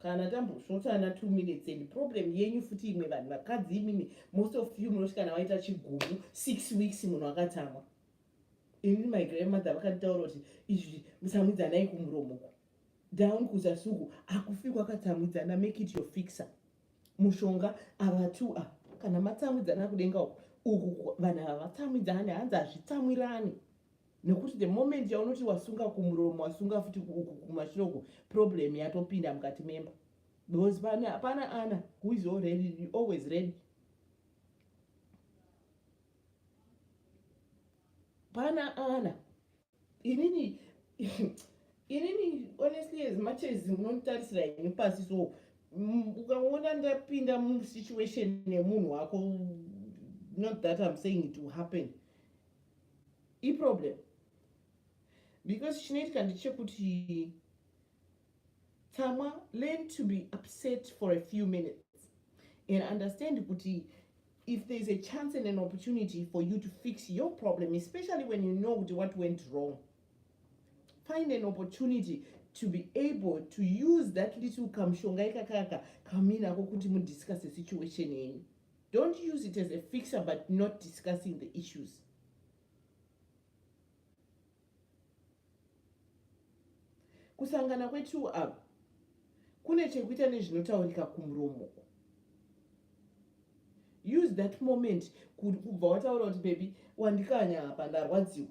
Kana tambosvotana 2 minutes and problem yenyu futi imwe vanhu vakadzi imimi, most of you munoti kana waita chigumu 6 weeks munhu akatamwa. Inini my grandmother vakanditaura kuti izvi musamwidzanai kumuromo. Down kuzasuku akufikwa akatamwidzana, make it your fixer. Mushonga avatu kana matsamwidzana kudenga uku vanhu avatamwidzani hanzi hazvitsamwirani. Nekuti the moment yaunoti wasunga kumuromo, wasunga futi uku kumashoko, problem yatopinda mukati memba. Because hapana ana who is already always ready. Pana ana. Inini honestly, as much as munotarisira inyu pasi, so ukaona ndapinda musituation nemunhu wako, not that I'm saying it will happen. Problem. Because chinoitika ndechekuti tsamwa, learn to be upset for a few minutes and understand kuti if there is a chance and an opportunity for you to fix your problem, especially when you know what went wrong, find an opportunity to be able to use that little kamshonga ikakaka kamina kokuti mudiscuss the situation yenyu. Don't use it as a fixer but not discussing the issues. Kusangana kwetu apa kune chekuita nezvinotaurika kumuromo. Use that moment kubva wataura kuti baby wandikanya apa ndarwadziwa.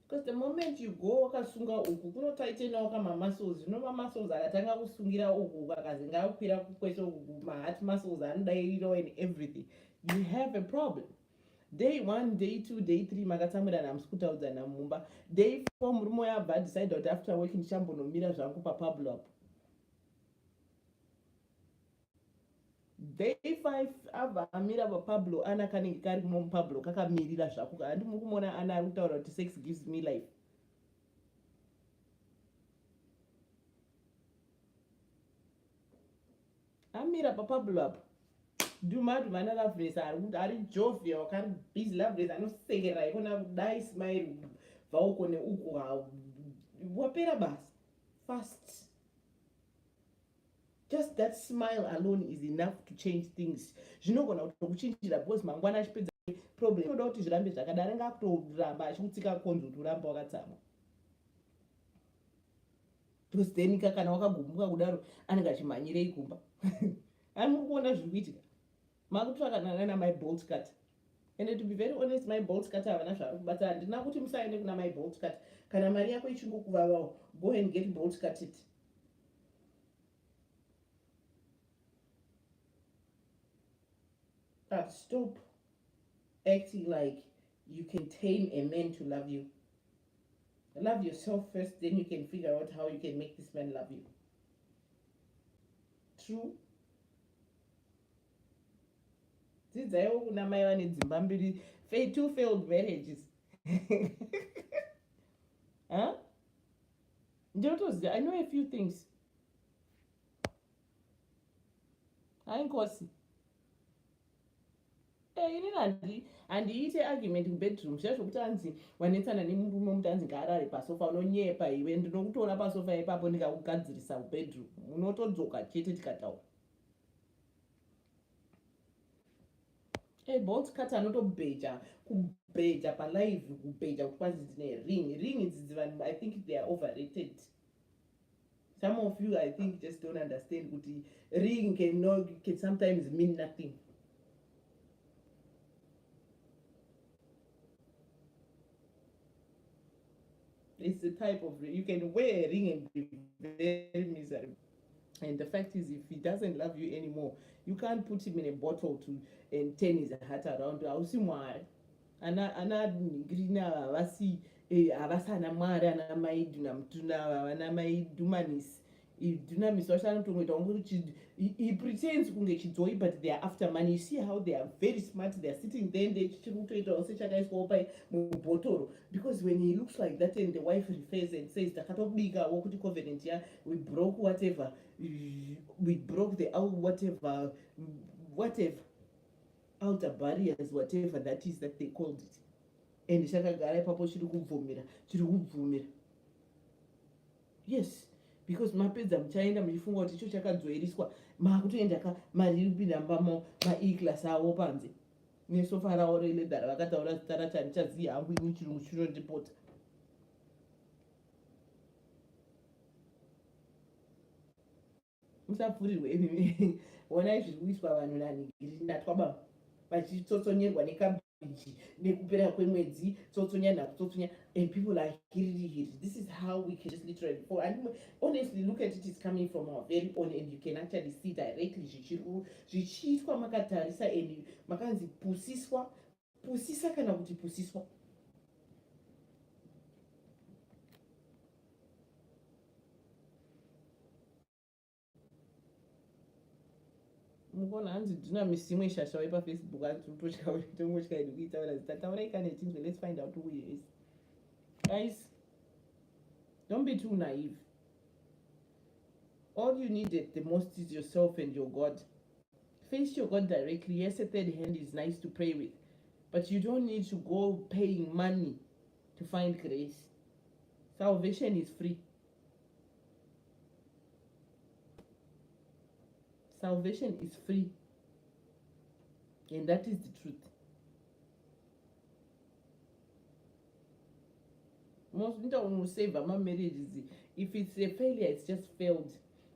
Because the moment you go wakasunga uku kunotaitenawo kama muscles, zvinova muscles akatanga kusungira uku akazinga akwira kukwese uku, ma heart muscles anodairiro and everything, you have a problem. Day 1, day 2, day 3 makatsamwirana musikutaudzana mumba. Day 4 murume yabva decide kuti after work ndichambonomira zvangu papablo apo. Day 5 abva amira papablo, ana kanenge kari mupablo kakamirira zvako. Handi mukumona ana ari kutaura kuti sex gives me life. Amira papablo apo Dumadu mana Lovelace ari jovia wakari busy Lovelace anosekera ikona kudai smile vauko neuku wapera basi fast. Just that smile alone is enough to change things. Zvinogona kuchinjira because mangwana achipedza problem inoda kuti zvirambe zvakadaro ngakutoramba achikutsika konzo kuti urambe wakatsamwa. Because then kana wakagumbuka kudaro anenge achimhanyirei kumba. Ari muri kuona zviri kuitika. Makutsvaka na my bolt cut. And to be very honest, my bolt cut havana zvari kubata. Handina kuti musaende kuna my bolt cut. Kana mari yako ichingokuvavawo, go and get bolt cut it. But stop acting like you can tame a man to love you. Love yourself first, then you can figure out how you can make this man love you. True. Dzidzaiwo kuna mai vane dzimba mbiri, two failed marriages. Huh? I know a few things. Hainkosi. Inini handiite argument mubedroom zviya zvokuti anzi wanetsana nemurume muti anzi ngaarare pasofa unonyepa iwe ndinokutora pasofa ipapo ndikakugadzirisa mubedroom unotodzoka chete tikataura. Bolt cut anotobheja kubheja palive kubheja kuti kwanzi ndine ring idzi vanhu I think they are overrated. Some of you I think just don't understand kuti ring can sometimes mean nothing. It's the type of ring. You can wear a ring and be very miserable. And the fact is, if he doesn't love you anymore, you can't put him in a bottle and turn his heart around. Ausimwari. Ana grina vasi avasana mwari ana maiduna mtuna ana maidumanis. Dunamis he pretends kunge chidzoi, but they are after money. You see how they are very smart. They are sitting there and they because when he looks like that and the wife refers and says covenant, yeah, we broke whatever, we broke the whatever outer barriers, whatever that is that they called it. And chakagara ipapo chiri kubvumira. Yes. Because mapedza muchaenda muchifunga kuti icho chakadzoeriswa makutoenda mari iri kupinda mbamo maeclass avo panze nesofa ravo reledhara vakataura zita racho handichazivi hangu ini chirungu chinondipota. Musapfurirwe onai zviri kuitwa vanhu nanhingiri natwababa vachitsotsonyerwa nekabhichi nekupera kwemwedzi tsotsonya nakutsotsanya and people are hiri. This is how we can just literally fall. And honestly, look at it, it's coming from our very own, and you can actually see directly zvichiitwa makatarisa and makanzi pusisa kana kuti pusiswa. Mukona hanzi ndina misimwe shasha waipa Facebook tongotya idi kuitaura zita taurai kana chinzwe. Let's find out who he is. Guys, don't be too naive. All you need at the most is yourself and your God. Face your God directly. Yes, a third hand is nice to pray with, but you don't need to go paying money to find grace. Salvation is free. Salvation is free. And that is the truth. Most people will save my marriages. If it's a failure, it's just failed.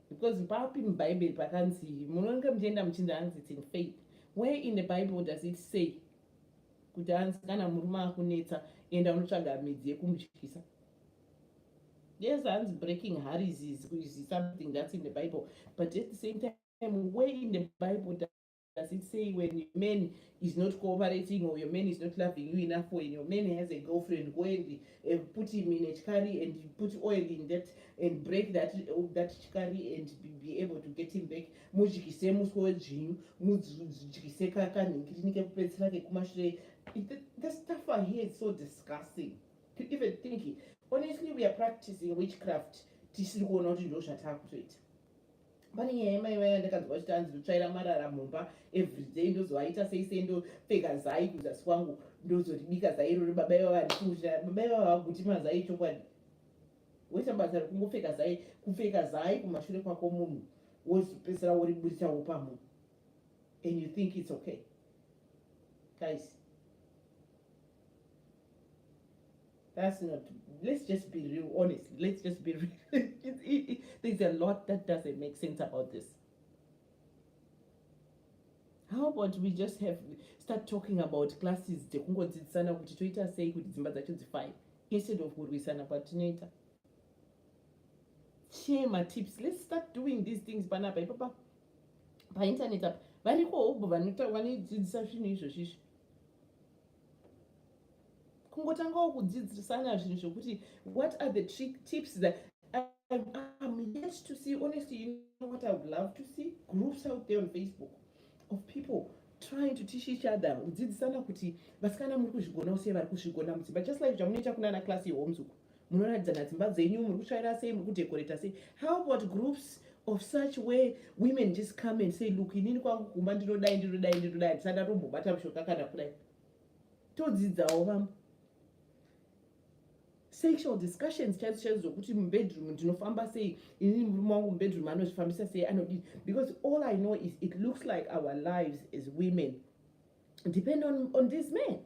Because papi in Bible pakanzi munonga mjenda mchinda hanzi it's in faith. Where in the Bible does it say kuti hanzi kana murume akunetsa enda unotsvaga midzi yekumutyisa? Yes, hanzi breaking harris is something that's in the Bible, but at the same time, where in the Bible does it say when your man is not cooperating or your man is not loving you enough, when your man has a girlfriend, go and put him in a chikari and put oil in that and break that chikari and be able to get him back? Mujikise muswe jinyu, mujikise kakaningirike kupetsera kekumashure. The stuff I hear is so disgusting. Even thinking, honestly, we are practicing witchcraft. Tisiri kuona kuti ndo zvatakutoita. pane nyaya yemai vaya ndakanzwa kuti anzi ndotsvaira marara mumba everyday ndozoaita sei ndopfeka zai kuzasi kwangu ndozoribika zai iroro baba ivavo varikuusha baba ivavo vaguti mazai chokwadi woita basa rekungopfeka zai kupfeka zai kumashure kwako munhu wozopedzisira woriburitawo pamunhu and you think it's okay. Guys, that's not, let's just be real, honestly, let's just be real. There's a lot that doesn't make sense about this. How about we just start talking about classes dzekungodzidzisana kuti toita sei kuti dzimba dzacho dzifai instead of kurwisana patinoita. Share my tips. Let's start doing these things panapa ipapa painternet apa variko obvo vanodzidzisa zvinhu izvozvizvi. Kungotangawo kudzidzisana zvinhu zvokuti what are the tips that I'm yet to see. Honestly, you know what I would love to see? Groups out there on Facebook of people trying to teach each other kudzidzisana kuti vasikana muri kuzvigonawo sei vari kuzvigona mudzimba, just like zvamunoita kunana klasi yehomzuku munoratidzana dzimba dzenyu muri kutsvaira sei muri kudhekoreta sei. How about groups of such where women just come and say look inini kwangu kumba ndinodai ndisada tombobata mushoka kana kudai todzidzawo vamwe sexual discussions chaidzo zokuti mubedroom ndinofamba sei inini murume wangu mubedroom anozvifambisa sei anodini, because all I know is it looks like our lives as women depend on these men,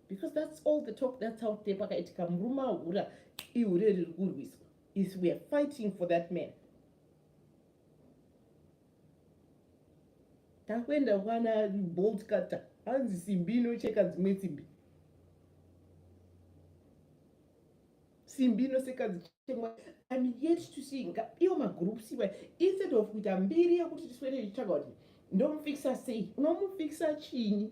because that's all the talk that's out there pakaitika murume ahura ihure riri kurwiswa is we are fighting for that man. Takwenda kwana bolt cutter hanzi simbi inocheka dzimwe simbi inoseka dzichemwa. I'm yet to see iwo magroups iwa instead of kuita mbiri yekuti tiswere tichitsvaga kuti ndomufikisa sei, unomufikisa chinyi.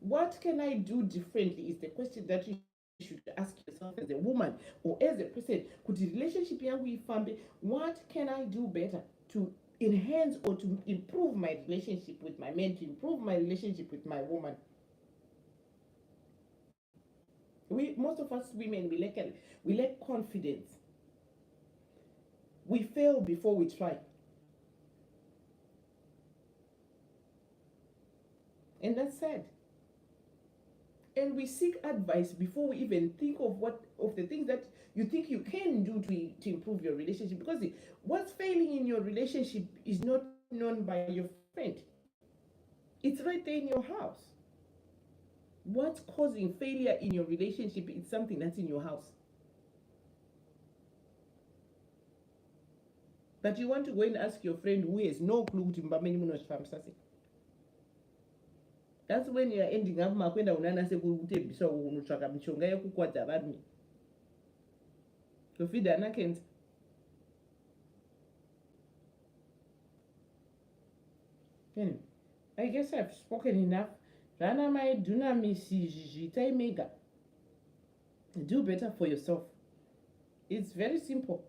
What can I do differently is the question that you should ask yourself as a woman or as a person. Kuti relationship yangu ifambe, what can I do better to enhance or to improve my relationship with my men, to improve my relationship with my woman? Most of us women, we lack confidence. We fail before we try. And that's sad. And we seek advice before we even think of the things that you think you can do to improve your relationship. Because what's failing in your relationship is not known by your friend. It's right there in your house. What's causing failure in your relationship is something that's in your house. But you want to go and ask your friend who has no clue to mbameni munozvifambisa sei. That's when you are ending up makwenda unana sekuru kutebisa unotsvaka mishonga yekukwadza varume kufida ana cancer. Anyway, I guess I've spoken enough. Rana mai duna misi jitai mega. Do better for yourself. It's very simple.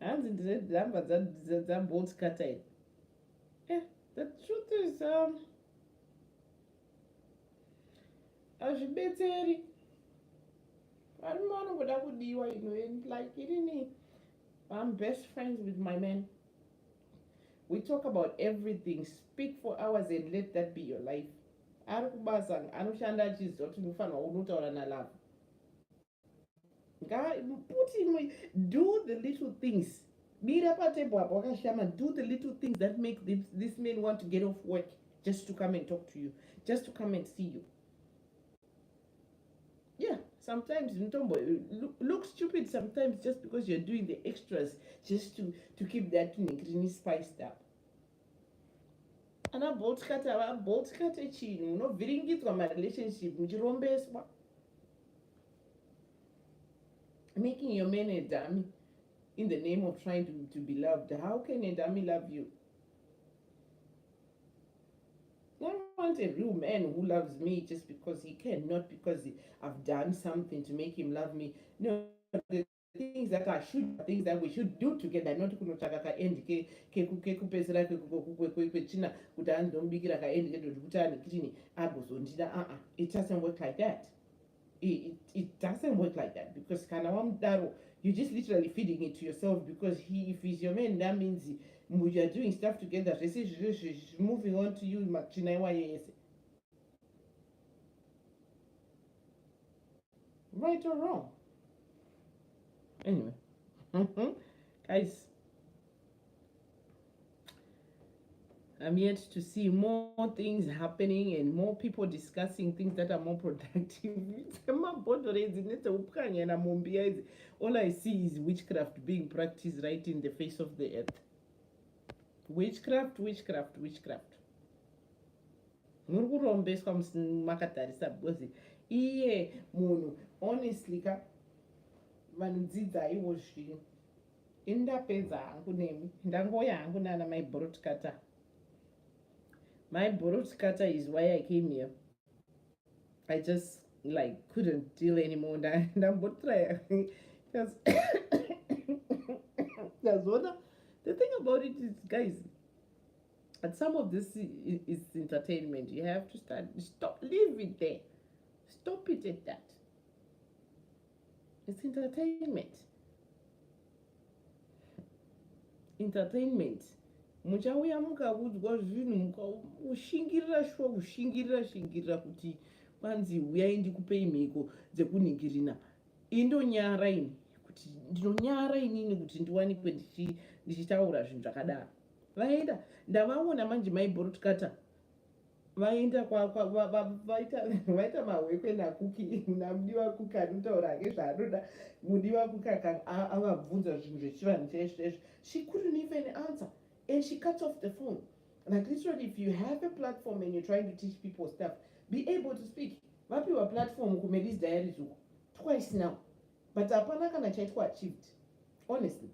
Hands into that bolt cutter. Yeah, the truth is, azvibetseri varume vanogoda kudiwa and like inini I'm best friends with my men. We talk about everything, speak for hours and let that be your life. Ari kubasa anoshanda achiziva kuti unofanirwa unotaura nalava. Do the little things. Do the little things that make these men want to get off work just to come and talk to you, just to come and see you. Yeah, sometimes look stupid sometimes just because you're doing the extras just to keep that thing spiced up. And a bolt cutter chin, no viringidzwa my relationship, muchirombeswa. Making your man a dummy in the name of trying to be loved. How can a dummy love you? I want a real man who loves me just because he can, not because I've done something to make him love me. No, the things that I should, things that we should do together, not kunotaka end kekupesera kwechina kuti andombikira kaendi kedodikutani kitini agozondida. It doesn't work like that. it doesn't work like that, because kana wamudaro, you're just literally feeding it to yourself, because if he's your man, that means you are doing stuff together. Moving on to you, machinaiwa yes. Right or wrong? Anyway, guys, I'm yet to see more things happening and more people discussing things that are more productive. All I see is witchcraft being practiced right in the face of the earth. Witchcraft. Muri kurombeswa makatarisa, because iye munhu honestly ka vanodzidza iwo zvino indapedza hangu nemi ndangoya hangu nana my boltcutter. My boltcutter is why I came here. I just couldn't deal anymore. Ndambotry because the thing about it is, guys, and some of this is entertainment. You have to leave it there. Stop it at that. It's entertainment. Muchauya mukaudzwa zvinhu mukakushingirira kuti kwanzi uyai ndikupei mhiko dzekunhingirina. Indonyara ini kuti ndinonyara inini kuti ndiwanikwe ndichitaura zvinhu zvakadaro. Vaenda ndavaona manje my boltcutter vaenda vaita mahwekwe nakuki namudiwa kuki anotaura hake zvaanoda. Mudiwa kuki avabvunza zvinhu zvechivanhu chaizvo. She couldn't even answer, and she cuts off the phone. Like literally, if you have a platform and you're trying to teach people stuff, be able to speak. Vapiwa platform kuMary's Diaries twice now, but hapana kana chaitwa achieved. Honestly,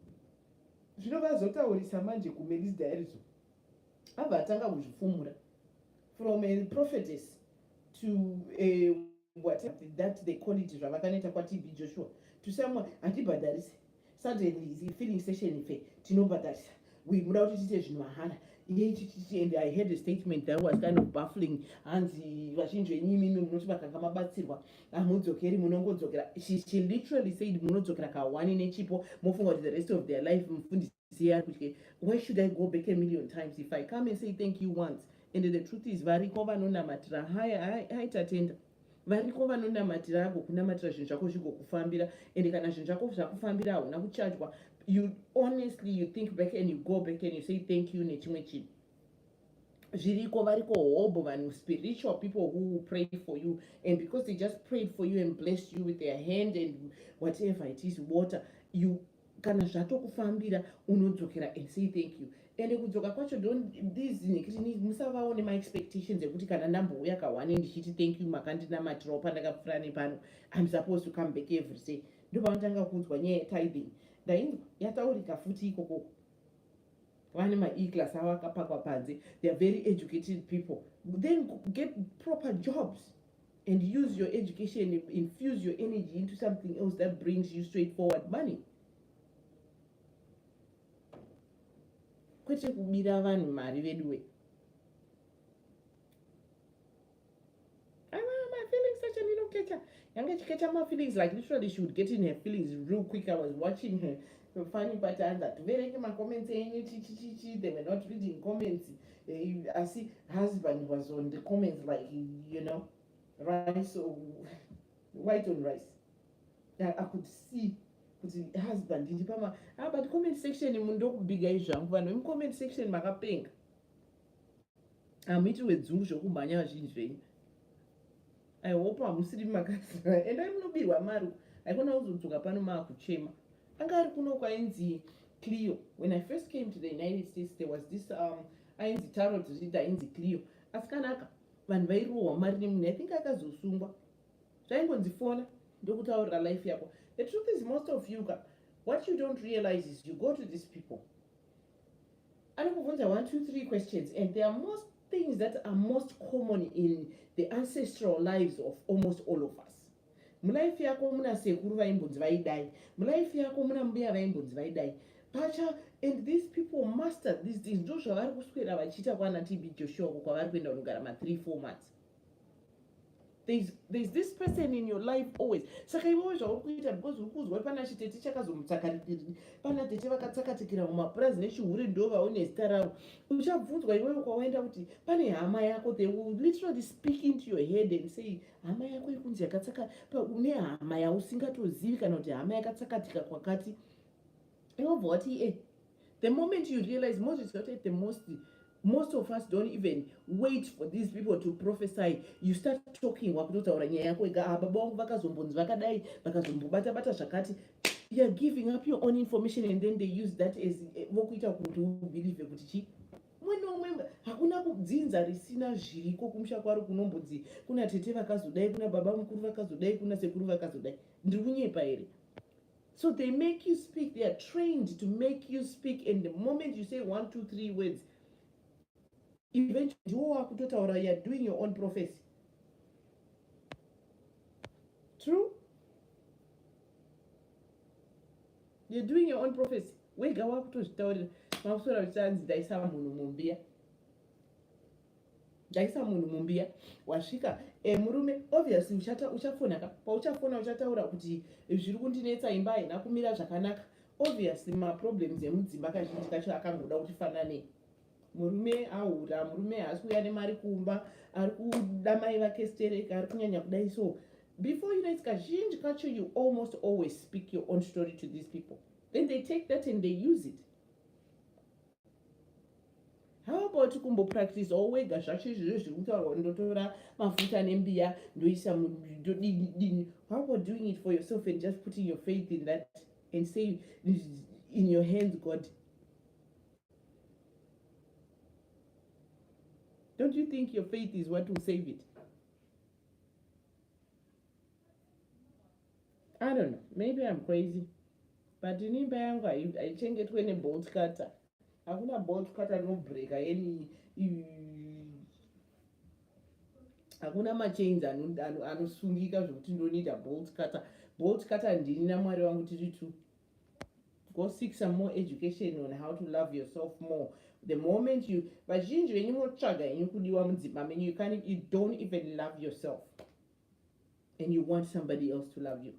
zvinovazotaurisa manje kuMary's Diaries abva atanga kuzvifumura from a prophetess to a whatever that they call it, zvavakanoita kwaTB Joshua, to someone hatibhadharisi. Suddenly is filling station ife tinobhadharisa, we muda kuti tiite zvinhu mahara. And I heard a statement that was kind of baffling. Hanzi vazhinji venyimimi munoti vakanga mabatsirwa hamudzokeri munongodzokera. She literally said munodzokera kawani nechipo mofunga kuti the rest of their life mufundisi yari kutye. Why should I go back 1,000,000 times if I come and say thank you once? And the truth is variko vanonamatira haitatenda. Variko vanonamatira ago kunamatira zvinhu zvako zvigokufambira, ende kana zvinhu zvako zvakufambira hauna kuchajwa, you honestly you think back and you go back and you say thank you nechimwe chinhu. Zviriko variko hobo vanhu, spiritual people who pray for you, and because they just prayed for you and blessed you with their hand and whatever it is, water, you kana zvatokufambira unodzokera and say thank you. And kudzoka kwacho musavaone my expectations ekuti kana ndambouya kawani ndichiti thank you makandinamatirawo pandakapfura nepano, I'm supposed to come back every day. Ndopavanotanga kuudzwa nyaya yetithing. Ndainzwa yataurika futi ikoko. Vane ma-e-class avo akapakwa panze. They are very educated people. Then get proper jobs and use your education, infuse your energy into something else that brings you straightforward money. Kwete kubira vanhu mari veduwe. My feelings such a little catcher. Yanga catcher my feelings, like literally she would get in her feelings real quick. I was watching her. The funny pattern that very my comments saying they were not reading comments. I see husband was on the comments like, rice or white on rice. That I could see kuti husband ndipama but comment section mundokubiga izvangu vanhu vemu section makapenga amiti wedzungu zvokumhanya vazhinji zvenyu. I hope hamusiri makazara endai munobirwa mari. Aikona kuzodzoka pano maakuchema. Anga ari kuno kwainzi Clio. When I first came to the United States, there was this ainzi tarot reader ainzi Clio. Asi kanaka vanhu vairohwa mari nemunhu. I think akazosungwa. Zvaingonzifona ndokutaurira life yako. The truth is, most of you, what you don't realize is you go to these people. And I want 1, 2, 3 questions, and there are most things that are most common in the ancestral lives of almost all of us. Mulaife yako muna sekuru vaimbonzi vaidai. Mulaife yako muna mbuya vaimbonzi vaidai. Pacha, and these people master these things. Ndo zvavari kuswera vachiita kwana TB Joshua kwavari kuenda kunogara 3-4 months. there's this person in your life always. Saka iwewe zvauri kuita because uri kuzwa pana chitete pana tete vakatsakatikira mumapurazi nechihuri ndo vaone zita ravo. Uchabvunzwa iwewe kwawaenda kuti pane hama yako, they will literally speak into your head and say hama yako ikunzi yakatsaka, une hama yausingatozivi kana kuti hama yakatsakatika kwakati. Inobva wati the moment you realize most of us don't even wait for these people to prophesy. You start talking wakutotaura nyaya yako ega, baba vangu vakazombonzi vakadai vakazombobata zvakati. You're giving up your own information and then they use that as vokuita kuti ubelieve kuti chi mwe nomwe hakuna kudzinza risina zviriko kumusha kwaro kunombodzi kuna tete vakazodai, kuna baba mukuru vakazodai, kuna sekuru vakazodai. Ndiri kunyepa here. So they make you speak. They are trained to make you speak, and the moment you say 1, 2, 3 words, eventually you are doing your own prophecy. True? You're doing your own prophecy. Wega wakutozvitaurira makusora uchanzi ndaisa munhu mumbia. Ndaisa munhu mumbia. Wasvika murume obviously uchafona pauchafona uchataura kuti zviri kundinetsa imba haina kumira zvakanaka. Obviously problems emudzimba kazhinji kacho akangoda kuti fanane. Murume ahura, murume haasi kuuya nemari kumba, ari kuda mai vake stereka, ari kunyanya kudai. So before you know it's kazhinji kacho you almost always speak your own story to these people. Then they take that and they use it. How about kumbo practice wega zvacho izvozvo zviri kutaurwa ndotora mafuta nembiya ndoisa dini. How about doing it for yourself and just putting your faith in that and say in your hands, God? Don't you think your faith is what will save it? I don't know. Maybe I'm crazy. But in imba yangu haichengetwe nebolt cutter. Hakuna bolt cutter no breaker any. Hakuna machains anosungika zvokuti ndonida bolt cutter. Bolt cutter ndini namwari wangu tiri tu. Go seek some more education on how to love yourself more. The moment you vazhinji venyu motsvaga henyu kudiwa mudzimba menyu, you don't even love yourself and you want somebody else to love you.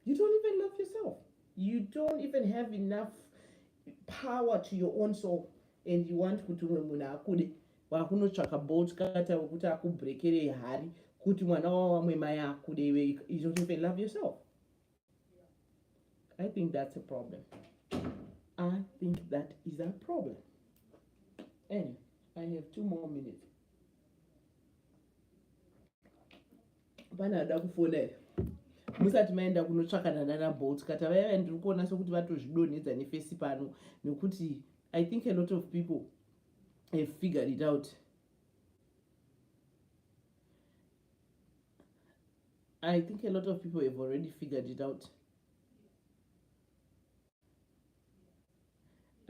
You don't even love yourself. You don't even have enough power to your own soul and you want kuti umwe munhu akude. Wakunotsvaka bolt cutter wekuti akubrekere hari kuti mwana wamwe mai akude iwe. You don't even love yourself. I think that's a problem. I think that is a problem. Anyway, I have 2 more minutes. Panada kufonera. Musati maenda kunotsvakana nana bolt cutter vaya ndiri kuona sokuti vatozvidonedza nefesi pano nekuti I think a lot of people have figured it out. I think a lot of people have already figured it out.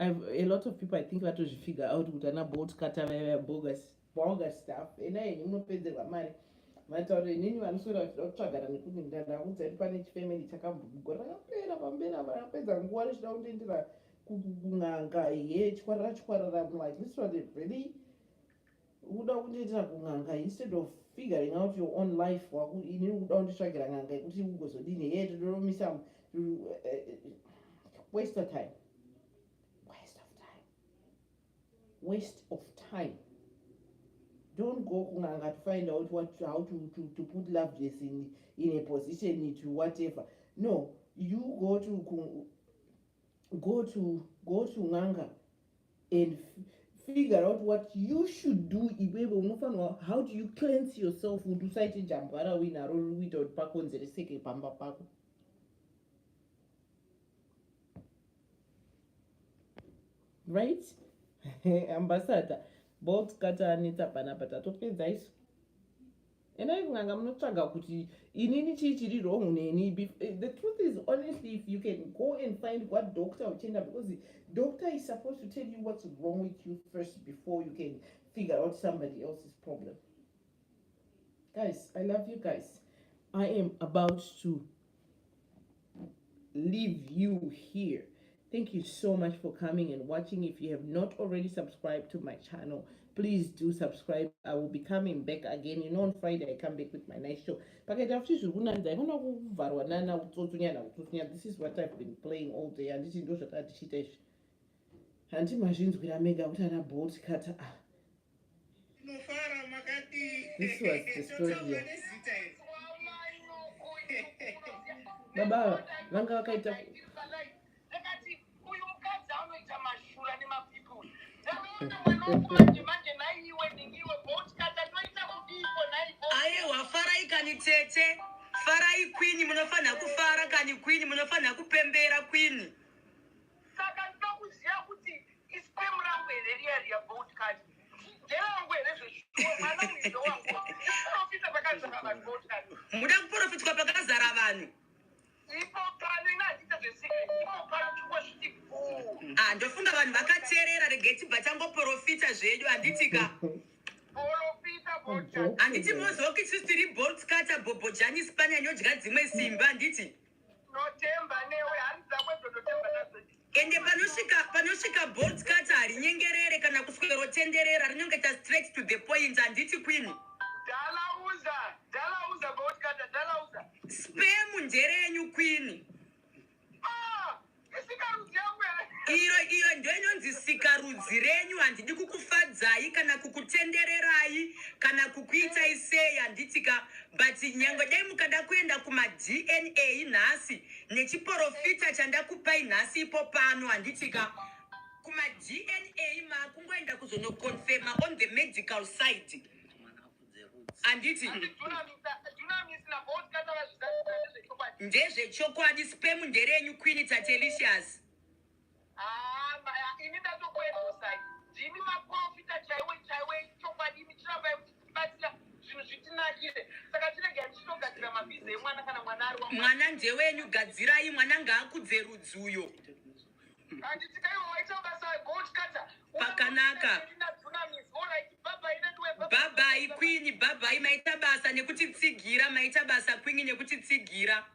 A lot of people I think vatozvifigure out kuti ana bolt cutter vaya bogus stuff. Ena yenyu munopedzerwa mari. Matauro inini vanosora kutsvagana nekuti ndakudza kuti pane chifamily chakambogora rakapera pambera vakapedza nguva richida kundoendera kun'anga chikwarara. I'm like, literally really uda kundoendera kun'anga instead of figuring out your own life. Inini uda kunditsvagira n'anga yekuti ugozodini todoromisa waste of time. Don't go kun'anga to find out how to put love in a position to whatever. No, you go to n'anga and figure out what you should do. How do you cleanse yourself? Usaite jambara winaro without pakonzereseke pamba pako. Right? Ambassador bolt cutter anita panapa tatopedza isu. Enai kun'anga munotsvaga kuti inini chii chiri wrong neni. The truth is, honestly, if you can go and find what doctor uchenda, because the doctor is supposed to tell you what's wrong with you first before you can figure out somebody else's problem. Guys, I love you guys. I am about to leave you here. Thank you so much for coming and watching. If you have not already subscribed to my channel, please do subscribe. I will be coming back again. You know, on Friday I come back with my night show. This is what I've been playing all day, and this is what I did. And machines with a mega bolt cutter. This was the story here. Baba, vanga wakaita aiwa farai kani tete farai kwini munofana kufara kani kwini munofana kupembera kwini saka ndokuziva kuti ispem rangu area ya podcast nderangu mwana mwizo wangu profita pakazara vanhu podcast muda kuprofitwa pakazara vanhu ipo pane nazita zvesikret ipo para chingosviti ndofunga vanhu vakateerera regeti bachangoprofita zvedu handitika handiti mozoki isusu tiri bolt cutter bobo jani spanya nyodya dzimwe simba handiti notemba newe handiza kwedonotemba nazo ende panosvika bolt cutter harinyengerere kana kuswerotenderera rinongeta straight to the point handiti kwini dalauza bolt cutter dalauza spam nderenyu kwini isikarudzi yangu iyo ndo inonzi sikarudzi renyu handidi kukufadzai kana kukutendererai kana kukuitai sei handitika but nyange dai mukada kuenda kuma-DNA nhasi nechiprofita chandakupai nhasi ipo pano handitika kuma-DNA makungoenda kuzonokonfema on the medical side handiti ndezvechokwadi spam nderenyu kwini tatelicious ini ndatokuendosai ndimi maprofita chaiwe chokwadi michiramba yekutibatsira zvinhu zvitinakire saka tirege tichitogadzira mabhiza emwana kana mwana ari mwana ndewenyu gadzirai mwana ngaakudze rudzi uyo handitikaiwo waita basa bolt cutter pakanaka bhabai kwini bhabai maita basa nekutitsigira maita basa kwini nekutitsigira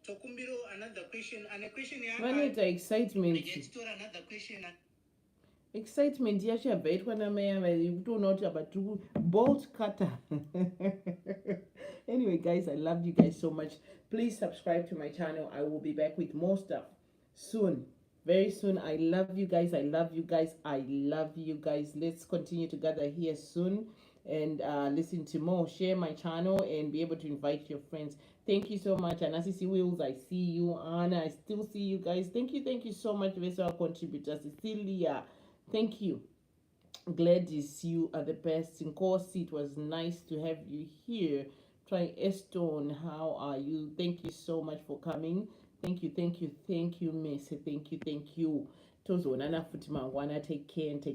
Tokumbiro, another question. And a question vanoita excitement another question. Excitement yacho yabva yaitwa namai ava kutoona kuti apa tiri bolt cutter. Anyway guys, I love you guys so much. Please subscribe to my channel. I will be back with more stuff soon, very soon. I love you guys. I love you guys. I love you guys. Let's continue to gather here soon and listen to more, share my channel and be able to invite your friends. Thank you so much. And Asisi Wills, I see you. Anna, I still see you guys. Thank you so much, Vessel contributor. Cecilia, thank you. Gladys, you are the best. In course, it was nice to have you here. Try Estone, how are you? Thank you so much for coming. Thank you, miss. Thank you. Tozo nana futi mangwana, take care and take